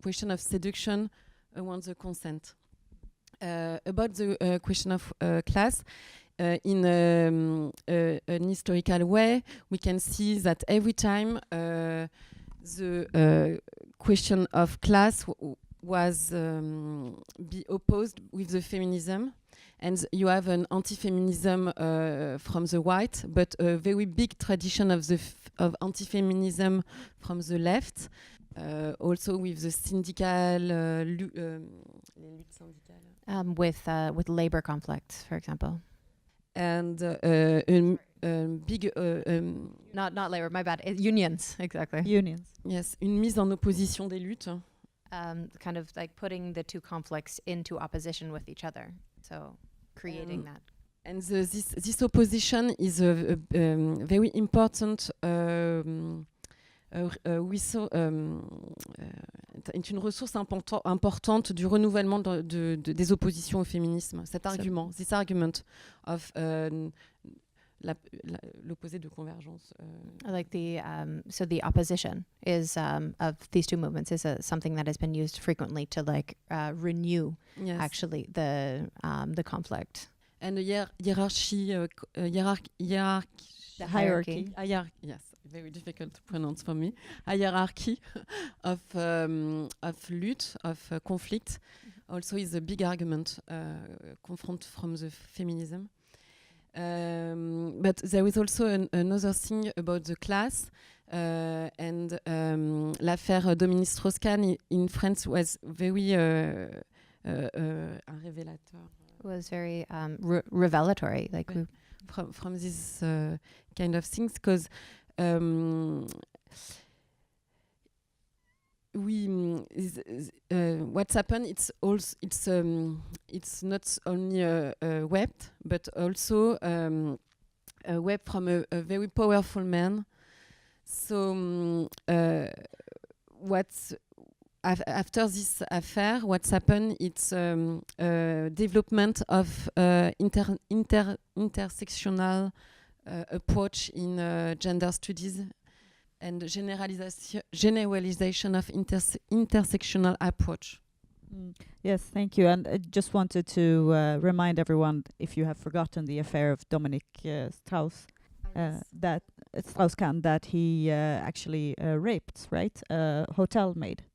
question of seduction around the consent. About the question of class, in an historical way, we can see that every time the question of class was be opposed with the feminism. And you have an anti-feminism from the right, but a very big tradition of anti-feminism from the left. Also with the With labor conflicts, for example. And big not labor, my bad. Unions, exactly. Unions. Yes, une mise en opposition des luttes. Kind of like putting the two conflicts into opposition with each other. So creating that. And this opposition is a very important est une ressource importante du renouvellement des oppositions au féminisme. Cet argument, this argument of l'opposé de convergence. Like so the opposition is of these two movements is something that has been used frequently to renew actually the conflict. And the hierarchy. The hierarchy. Yes, very difficult to pronounce for me. A hierarchy of lutte, of conflict, also is a big argument confront from the feminism. But there is also another thing about the class, and l'affaire Dominique Strauss-Kahn in France was very un révélateur. Was very revelatory, from this kind of things, because what's happened, it's not only a web, but also a web from a very powerful man. So after this affair, what's happened, it's development of intersectional approach in gender studies and generalization of intersectional approach. Yes, thank you. And I just wanted to remind everyone, if you have forgotten the affair of Dominique Strauss-Kahn, that he actually raped, right, a hotel maid.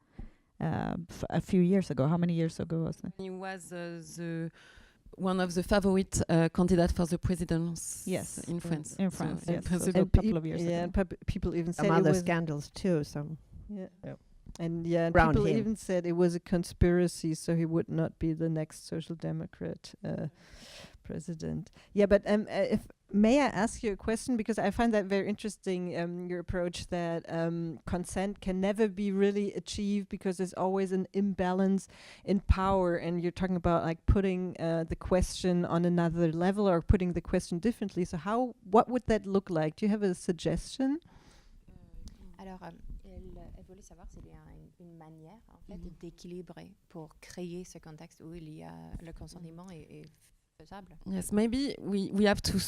A few years ago. How many years ago was that? He was one of the favorite candidates for the presidency in France. In France, so yes. So a couple of years ago. People even said some other it was scandals too. And Around people him. even said it was a conspiracy, so he would not be the next Social Democrat president. Yeah, but may I ask you a question, because I find that very interesting, your approach that consent can never be really achieved because there's always an imbalance in power, and you're talking about like putting the question on another level or putting the question differently. So what would that look like? Do you have a suggestion? Alors, elle voulait savoir s'il y a une manière en fait d'équilibrer pour créer ce contexte où il y a le consentement est faisable. Yes, maybe we have to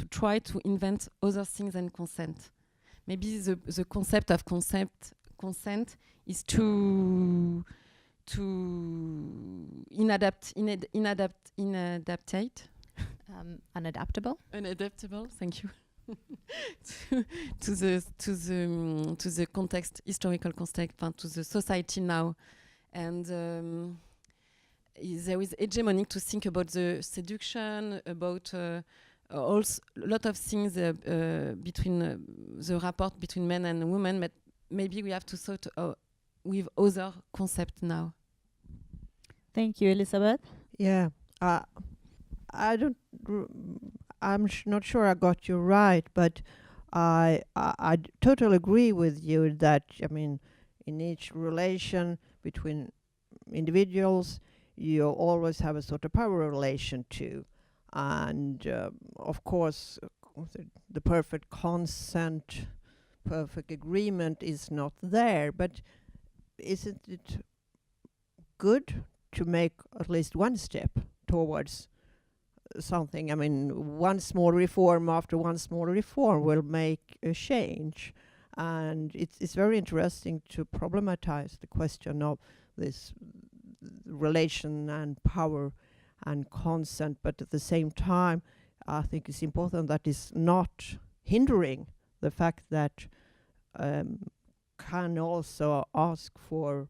try to invent other things than consent. Maybe the concept of consent is too Unadaptable. Unadaptable. Thank you. to the context, historical context, to the society now, and there is hegemonic to think about the seduction, about also a lot of things between the rapport between men and women, but maybe we have to sort with other concept now. Thank you, Elisabeth. Yeah, I'm not sure I got you right, but I totally agree with you that, I mean, in each relation between individuals, you always have a sort of power relation too. And of course, the perfect consent, perfect agreement is not there. But isn't it good to make at least one step towards something? I mean, one small reform after one small reform will make a change. And it's very interesting to problematize the question of this relation and power and consent, but at the same time, I think it's important that it's not hindering the fact that can also ask for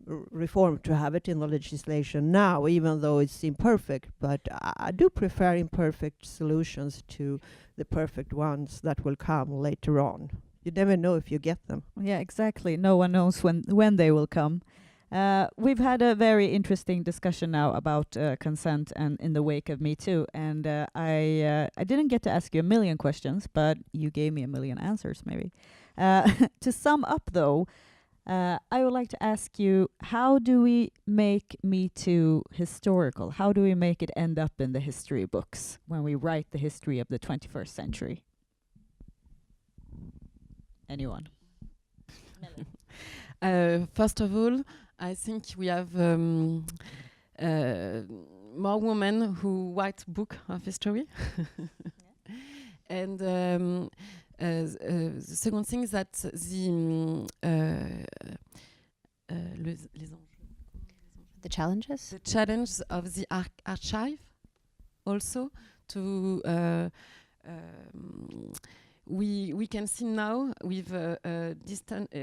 reform to have it in the legislation now, even though it's imperfect. But I do prefer imperfect solutions to the perfect ones that will come later on. You never know if you get them. Yeah, exactly. No one knows when they will come. We've had a very interesting discussion now about consent and in the wake of Metoo, and I didn't get to ask you a million questions, but you gave me a million answers, maybe. To sum up, though, I would like to ask you, how do we make Metoo historical? How do we make it end up in the history books when we write the history of the 21st century? Anyone? First of all, I think we have more women who write book of history. And the second thing is that The challenges? the challenge of the archive also to we can see now with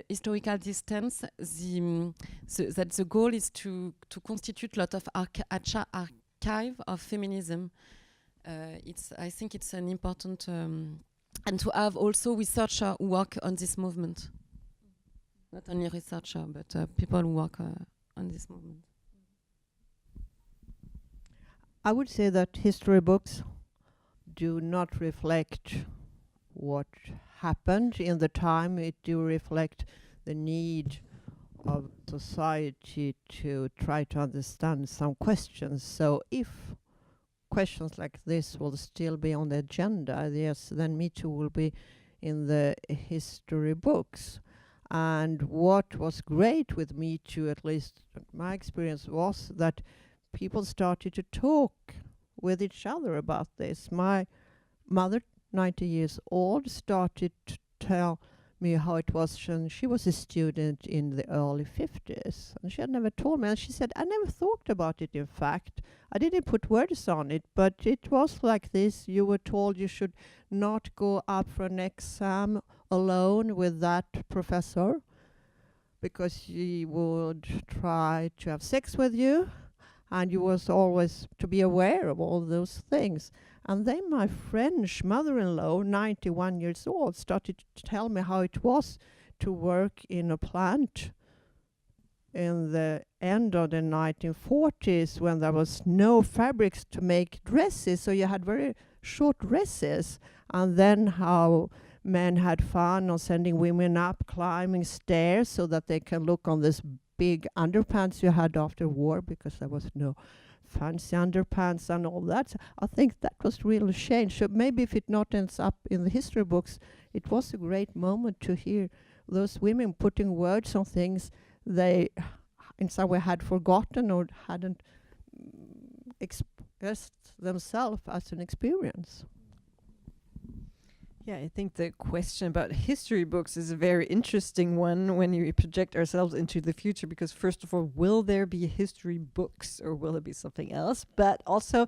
historical distance that the goal is to constitute a lot of archive of feminism. I think it's an important and to have also researchers who work on this movement. Not only researchers, but people who work on this movement. I would say that history books do not reflect what happened in the time. It do reflect the need of society to try to understand some questions. So if questions like this will still be on the agenda, yes, then Metoo will be in the history books. And what was great with Metoo, at least my experience, was that people started to talk with each other about this. My mother, 90 years old, started to tell me how it was when she was a student in the early 50s. And she had never told me. And she said, I never thought about it, in fact. I didn't put words on it, but it was like this. You were told you should not go up for an exam alone with that professor because he would try to have sex with you. And you was always to be aware of all those things. And then my French mother-in-law, 91 years old, started to tell me how it was to work in a plant in the end of the 1940s when there was no fabrics to make dresses, so you had very short dresses. And then how men had fun on sending women up climbing stairs so that they can look on this big underpants you had after war, because there was no fancy underpants and all that. So I think that was really a change. So maybe if it not ends up in the history books, it was a great moment to hear those women putting words on things they in some way had forgotten or hadn't expressed themselves as an experience. Yeah, I think the question about history books is a very interesting one when you project ourselves into the future, because first of all, will there be history books or will it be something else? But also,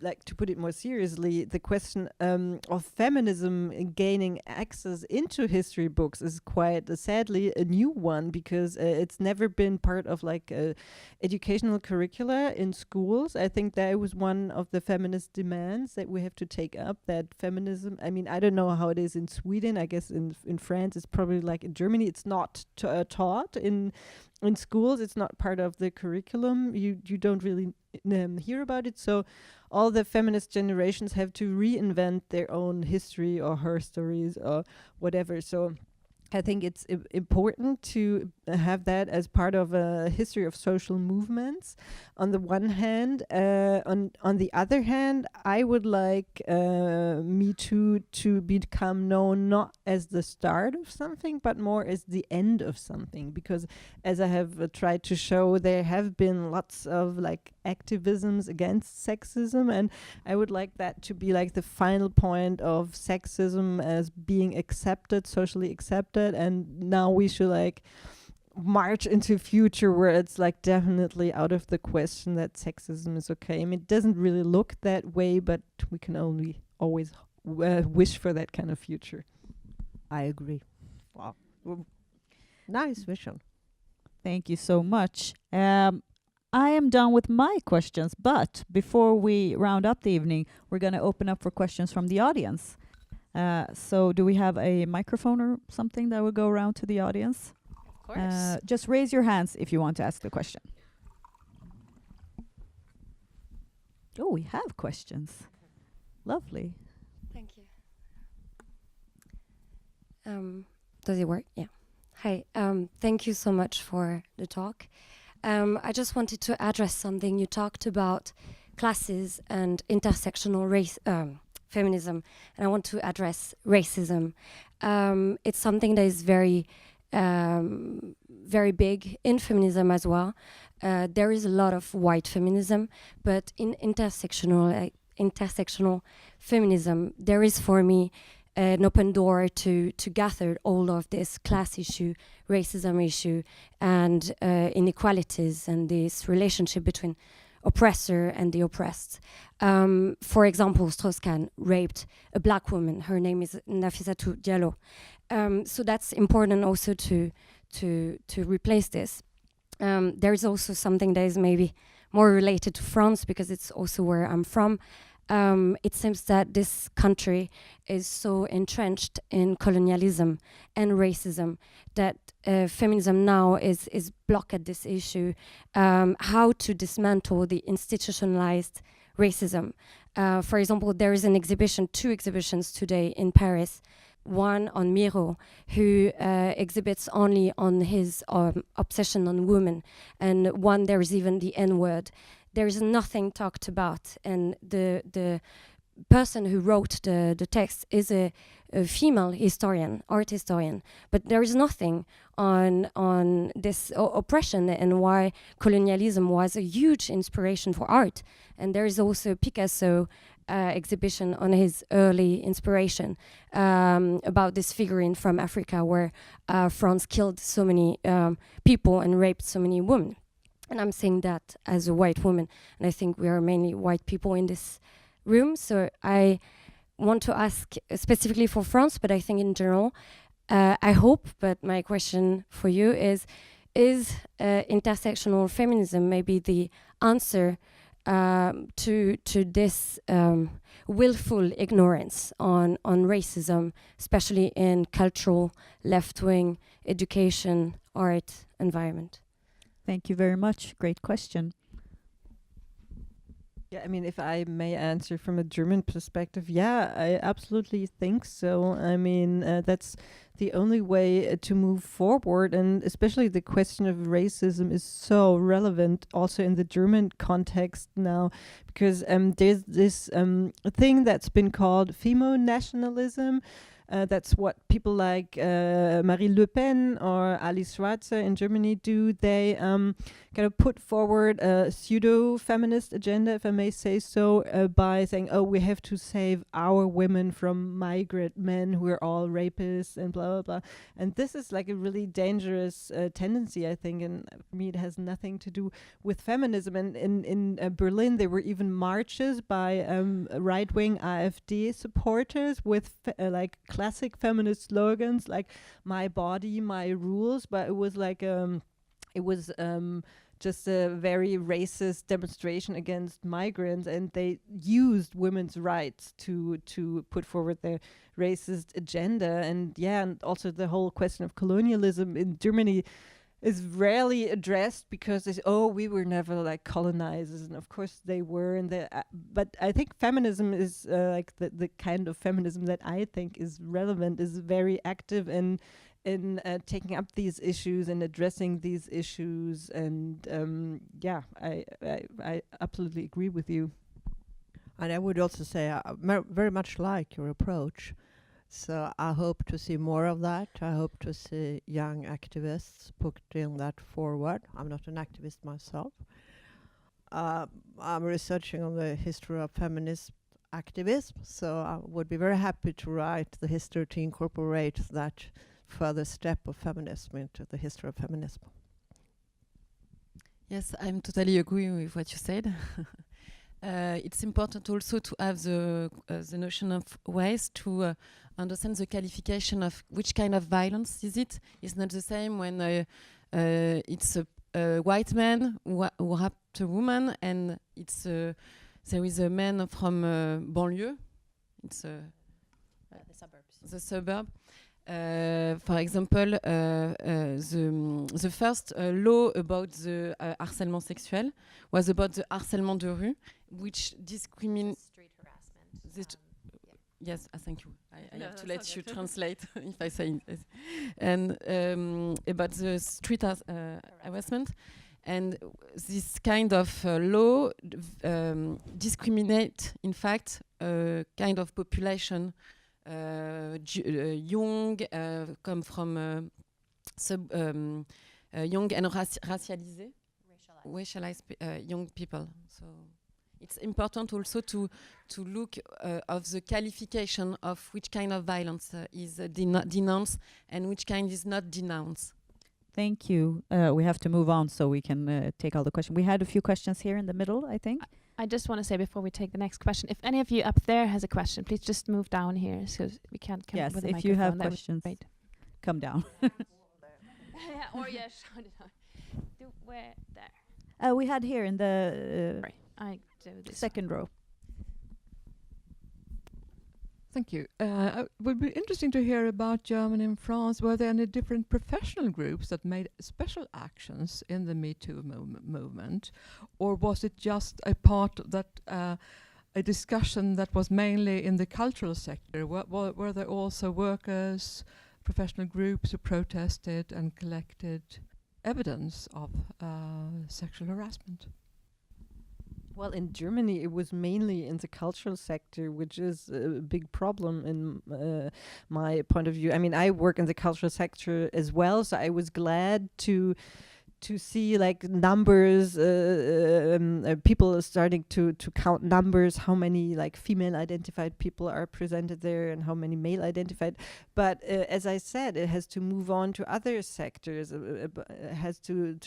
like to put it more seriously, the question of feminism gaining access into history books is quite sadly a new one, because it's never been part of like educational curricula in schools. I think that was one of the feminist demands that we have to take up, that feminism, I mean, I don't know how it is in Sweden. I guess in France it's probably like in Germany. It's not taught in schools. It's not part of the curriculum. You don't really hear about it. So all the feminist generations have to reinvent their own history or her stories or whatever. So I think it's important to have that as part of a history of social movements. On the one hand, on the other hand, I would like Metoo to become known not as the start of something, but more as the end of something. Because, as I have tried to show, there have been lots of like activisms against sexism, and I would like that to be like the final point of sexism as being accepted, socially accepted. And now we should like march into a future where it's like definitely out of the question that sexism is okay. I mean, it doesn't really look that way, but we can only always wish for that kind of future. I agree. Wow. Nice vision. Thank you so much. I am done with my questions, but before we round up the evening, we're going to open up for questions from the audience. So do we have a microphone or something that will go around to the audience? Of course. Just raise your hands if you want to ask the question. Oh, we have questions. Lovely. Thank you. Does it work? Yeah. Hi. Thank you so much for the talk. I just wanted to address something. You talked about classes and intersectional race, feminism, and I want to address racism. It's something that is very big in feminism as well. There is a lot of white feminism, but in intersectional feminism, there is for me an open door to gather all of this class issue, racism issue, and inequalities, and this relationship between oppressor and the oppressed. For example, Strauss-Kahn raped a black woman. Her name is Nafisatou Diallo. So that's important also to replace this. There is also something that is maybe more related to France, because it's also where I'm from. It seems that this country is so entrenched in colonialism and racism that feminism now is blocked at this issue. How to dismantle the institutionalized racism. For example, there is two exhibitions today in Paris. One on Miro, who exhibits only on his obsession on women, and one there is even the N-word. There is nothing talked about, and the person who wrote the text is a female historian, art historian, but there is nothing on this oppression and why colonialism was a huge inspiration for art. And there is also Picasso exhibition on his early inspiration about this figurine from Africa where France killed so many people and raped so many women. And I'm saying that as a white woman, and I think we are mainly white people in this room. So I want to ask specifically for France, but I think in general, I hope, but my question for you is intersectional feminism maybe the answer to this willful ignorance on racism, especially in cultural, left-wing, education, art, environment? Thank you very much. Great question. Yeah, I mean, if I may answer from a German perspective, yeah, I absolutely think so. I mean, that's the only way to move forward, and especially the question of racism is so relevant also in the German context now, because there's this thing that's been called femo-nationalism. That's what people like Marine Le Pen or Alice Schwarzer in Germany do. They kind of put forward a pseudo-feminist agenda, if I may say so, by saying, oh, we have to save our women from migrant men who are all rapists and blah, blah, blah. And this is like a really dangerous tendency, I think, and for me it has nothing to do with feminism. And in Berlin, there were even marches by right-wing AfD supporters with like classic feminist slogans like "My body, my rules," but it was like just a very racist demonstration against migrants, and they used women's rights to put forward their racist agenda. And yeah, and also the whole question of colonialism in Germany is rarely addressed because they say, oh, we were never like colonizers, and of course they were. And but I think feminism is like the kind of feminism that I think is relevant, is very active and in taking up these issues and addressing these issues. And I absolutely agree with you. And I would also say I very much like your approach. So I hope to see more of that. I hope to see young activists putting that forward. I'm not an activist myself. I'm researching on the history of feminist activism, so I would be very happy to write the history to incorporate that further step of feminism into the history of feminism. Yes, I'm totally agree with what you said. It's important also to have the notion of ways to understand the qualification of which kind of violence is it. It's not the same when it's a white man who raped a woman, and it's there is a man from banlieue. It's the suburbs. The suburb. For example, the first law about the harcèlement sexuel was about the harcèlement de rue, which discriminates street harassment. Yes, thank you. I have to let you translate if I say it. And about the street harassment. And this kind of law discriminate, in fact, a kind of population, young, come from young and racialized young people. So it's important also to look of the qualification of which kind of violence is denounced and which kind is not denounced. Thank you. We have to move on so we can take all the questions. We had a few questions here in the middle, I think. I just want to say before we take the next question, if any of you up there has a question, please just move down here so we can't come Yes, with a if microphone. you have That would be questions, great. come down. Or shout it out. Where there? We had here in the Sorry, I do this second row. Thank you. It would be interesting to hear about Germany and France. Were there any different professional groups that made special actions in the Metoo movement? Or was it just a part that, a discussion that was mainly in the cultural sector? Were there also workers, professional groups who protested and collected evidence of sexual harassment? Well, in Germany, it was mainly in the cultural sector, which is a big problem in my point of view. I mean, I work in the cultural sector as well, so I was glad to see like numbers, people starting to count numbers, how many like female identified people are presented there and how many male identified. But as I said, it has to move on to other sectors. It has to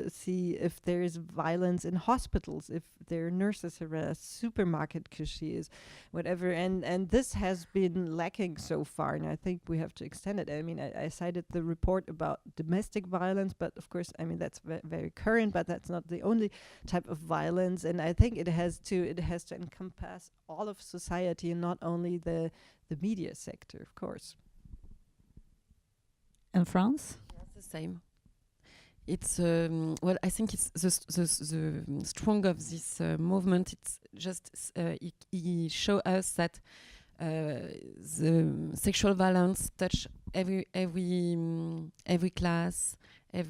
see if there is violence in hospitals, if there are nurses harassed, supermarket cashiers, whatever. And this has been lacking so far, and I think we have to extend it. I mean, I cited the report about domestic violence, but of course, I mean, that's very current, but that's not the only type of violence. And I think it has to encompass all of society and not only the media sector, of course. And France? It's the same. It's well, I think it's the strong of this movement. It's just he show us that the sexual violence touch every class, tous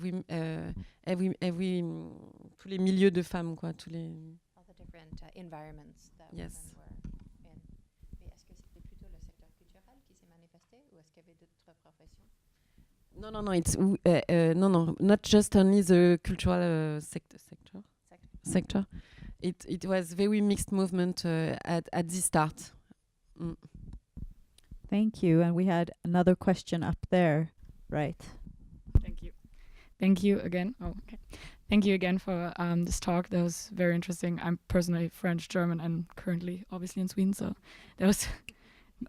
les milieux de femmes, quoi, tous les. All the different environments that Yes. women were in. Mais est-ce que c'était plutôt le secteur culturel qui s'est manifesté, ou est-ce qu'il y avait d'autres professions? No, it's no, not just only the cultural sector. It was very mixed movement at the start. Mm. Thank you. And we had another question up there, right? Thank you. Thank you again. Oh, okay. Thank you again for this talk. That was very interesting. I'm personally French, German, and currently obviously in Sweden, so that was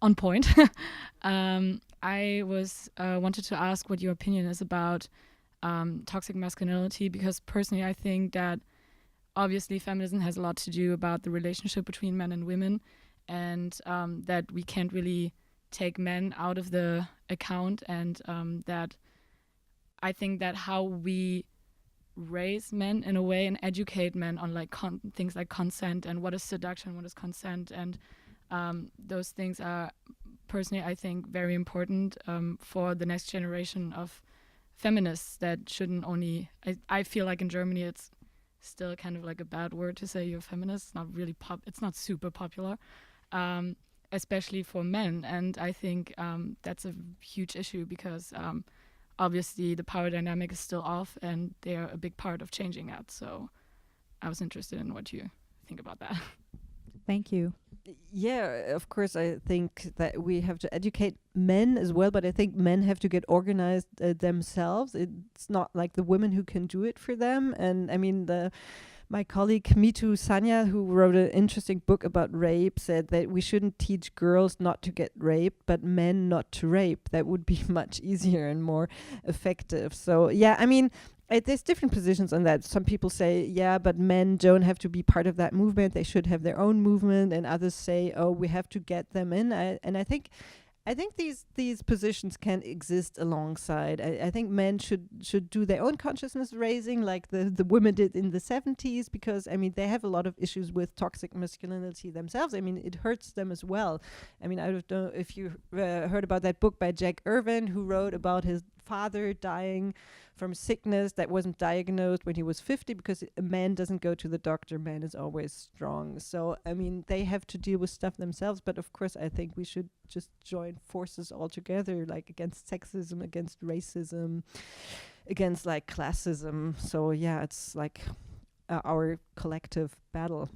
on point. I was wanted to ask what your opinion is about toxic masculinity, because personally I think that obviously feminism has a lot to do about the relationship between men and women, and that we can't really take men out of the account, and that I think that how we raise men in a way and educate men on like things like consent and what is seduction, what is consent, and those things are personally, I think, very important for the next generation of feminists that shouldn't only... I feel like in Germany it's still kind of like a bad word to say you're feminist. It's not really it's not super popular, especially for men. And I think that's a huge issue because obviously the power dynamic is still off and they're a big part of changing that. So I was interested in what you think about that. Thank you. Yeah, of course, I think that we have to educate men as well, but I think men have to get organized themselves. It's not like the women who can do it for them. And I mean, my colleague Metoo Sonja, who wrote an interesting book about rape, said that we shouldn't teach girls not to get raped, but men not to rape. That would be much easier and more effective. So yeah, I mean, there's different positions on that. Some people say, yeah, but men don't have to be part of that movement. They should have their own movement. And others say, oh, we have to get them in. And I think these positions can exist alongside. I think men should do their own consciousness raising like the women did in the 70s, because I mean they have a lot of issues with toxic masculinity themselves. I mean it hurts them as well. I mean I don't know if you heard about that book by Jack Irvin, who wrote about his father dying from sickness that wasn't diagnosed when he was 50, because a man doesn't go to the doctor. Man is always strong. So I mean they have to deal with stuff themselves, but of course I think we should just join forces all together, like against sexism, against racism, against like classism. So yeah, it's like our collective battle.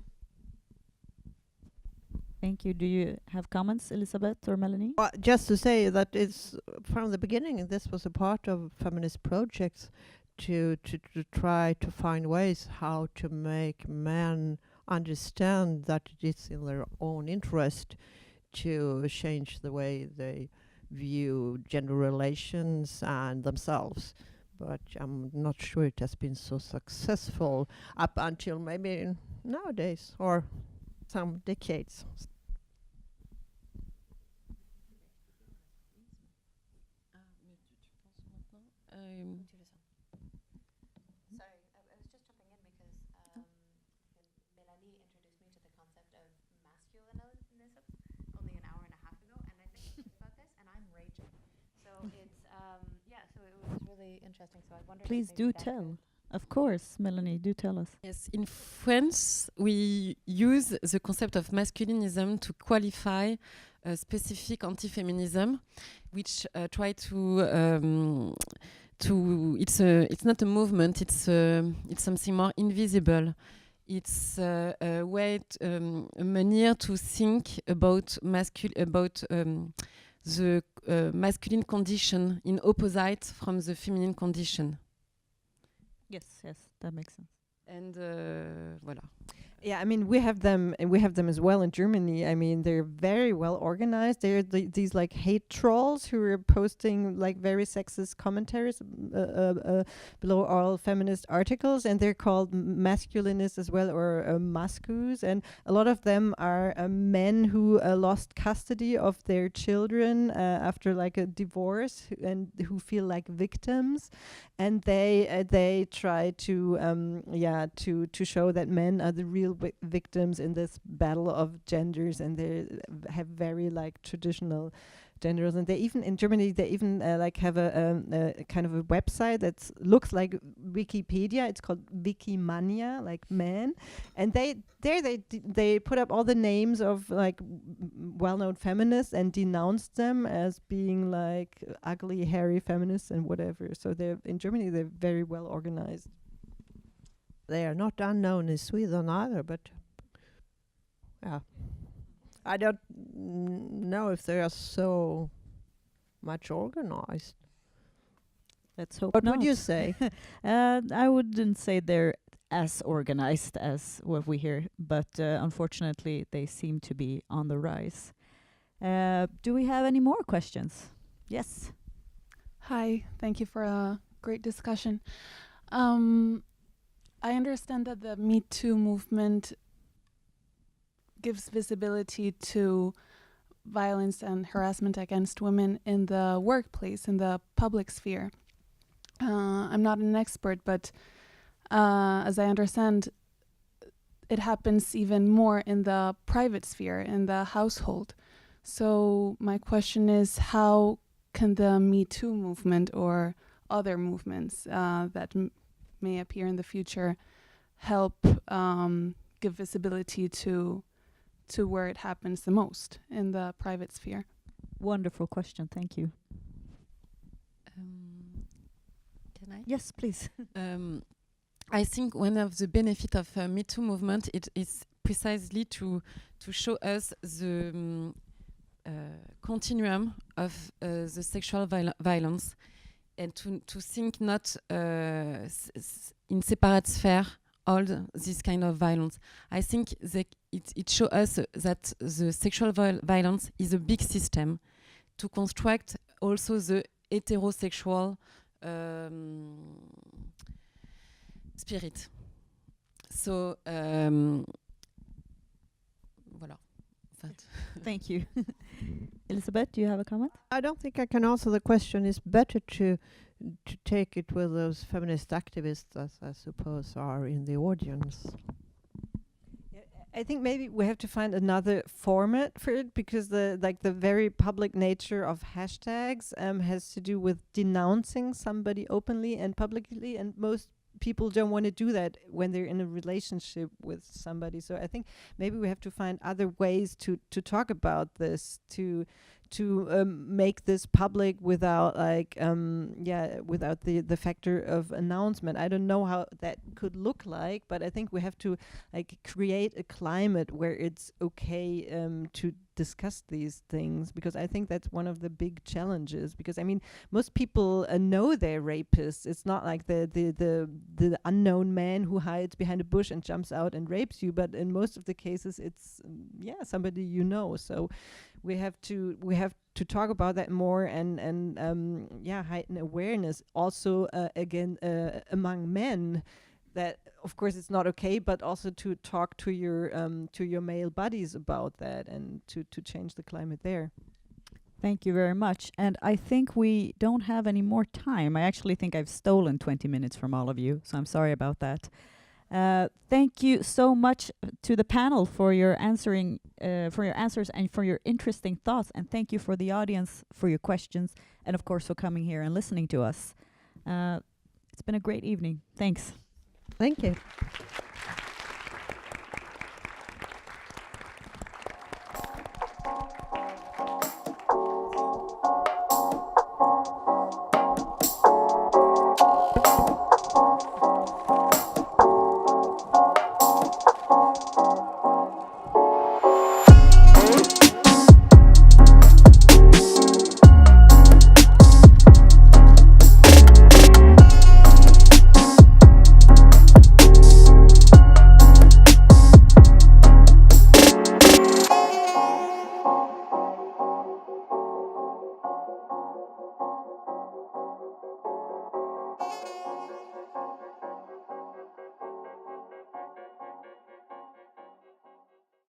Thank you. Do you have comments, Elisabeth or Mélanie? Well, just to say that it's from the beginning, this was a part of feminist projects to try to find ways how to make men understand that it is in their own interest to change the way they view gender relations and themselves. But I'm not sure it has been so successful up until maybe nowadays or some decades. Sorry, I was just jumping in because Mélanie introduced me to the concept of masculinism only an hour and a half ago, and I think about this, and I'm raging. So it's so it was really interesting. So I wondered. Please do tell. Of course, Mélanie, do tell us. Yes, in France, we use the concept of masculinism to qualify a specific anti-feminism, which try to it's not a movement. It's something more invisible. It's a way, a manière to think about the masculine condition in opposite from the feminine condition. Yes, that makes sense. And voilà. Yeah, I mean we have them as well in Germany. I mean they're very well organized. They're these like hate trolls who are posting like very sexist commentaries below all feminist articles, and they're called masculinists as well, or mascus. And a lot of them are men who lost custody of their children after like a divorce, and who feel like victims, and they try to show that men are the real victims in this battle of genders, and they have very like traditional genders. And they even in Germany like have a kind of a website that looks like Wikipedia. It's called Wikimania, like man, and they put up all the names of like well-known feminists and denounce them as being like ugly, hairy feminists and whatever. So they're in Germany they're very well organized. They are not unknown in Sweden either, but yeah, I don't know if they are so much organized. Let's hope What not. would you say? I wouldn't say they're as organized as what we hear, but unfortunately they seem to be on the rise. Do we have any more questions? Yes. Hi, thank you for a great discussion. I understand that the Metoo movement gives visibility to violence and harassment against women in the workplace, in the public sphere. I'm not an expert, but as I understand, it happens even more in the private sphere, in the household. So my question is, how can the Me Too movement or other movements that may appear in the future help give visibility to where it happens the most in the private sphere? Wonderful question. Thank you. Can I? Yes, please. I think one of the benefits of Me Too movement is precisely to show us the continuum of the sexual violence, and to think not in separate sphere all this kind of violence. I think that it shows us that the sexual violence is a big system to construct also the heterosexual spirit. So, voilà. Thank you. Elisabeth, do you have a comment? I don't think I can answer the question. It's better to take it with those feminist activists, as I suppose are in the audience. I think maybe we have to find another format for it, because the very public nature of hashtags has to do with denouncing somebody openly and publicly, and most people don't want to do that when they're in a relationship with somebody. So I think maybe we have to find other ways to talk about this, to make this public without without the factor of announcement. I don't know how that could look like, but I think we have to create a climate where it's okay to discuss these things, because I think that's one of the big challenges. Because I mean, most people know they're rapists. It's not like the unknown man who hides behind a bush and jumps out and rapes you, but in most of the cases it's somebody you know. So we have to talk about that more, and heighten awareness also again among men, that of course it's not okay, but also to talk to your male buddies about that, and to change the climate there. Thank you very much. And I think we don't have any more time. I actually think I've stolen 20 minutes from all of you, so I'm sorry about that. Thank you so much to the panel for your answers and for your interesting thoughts. And thank you for the audience for your questions, and of course for coming here and listening to us. It's been a great evening. Thanks. Thank you.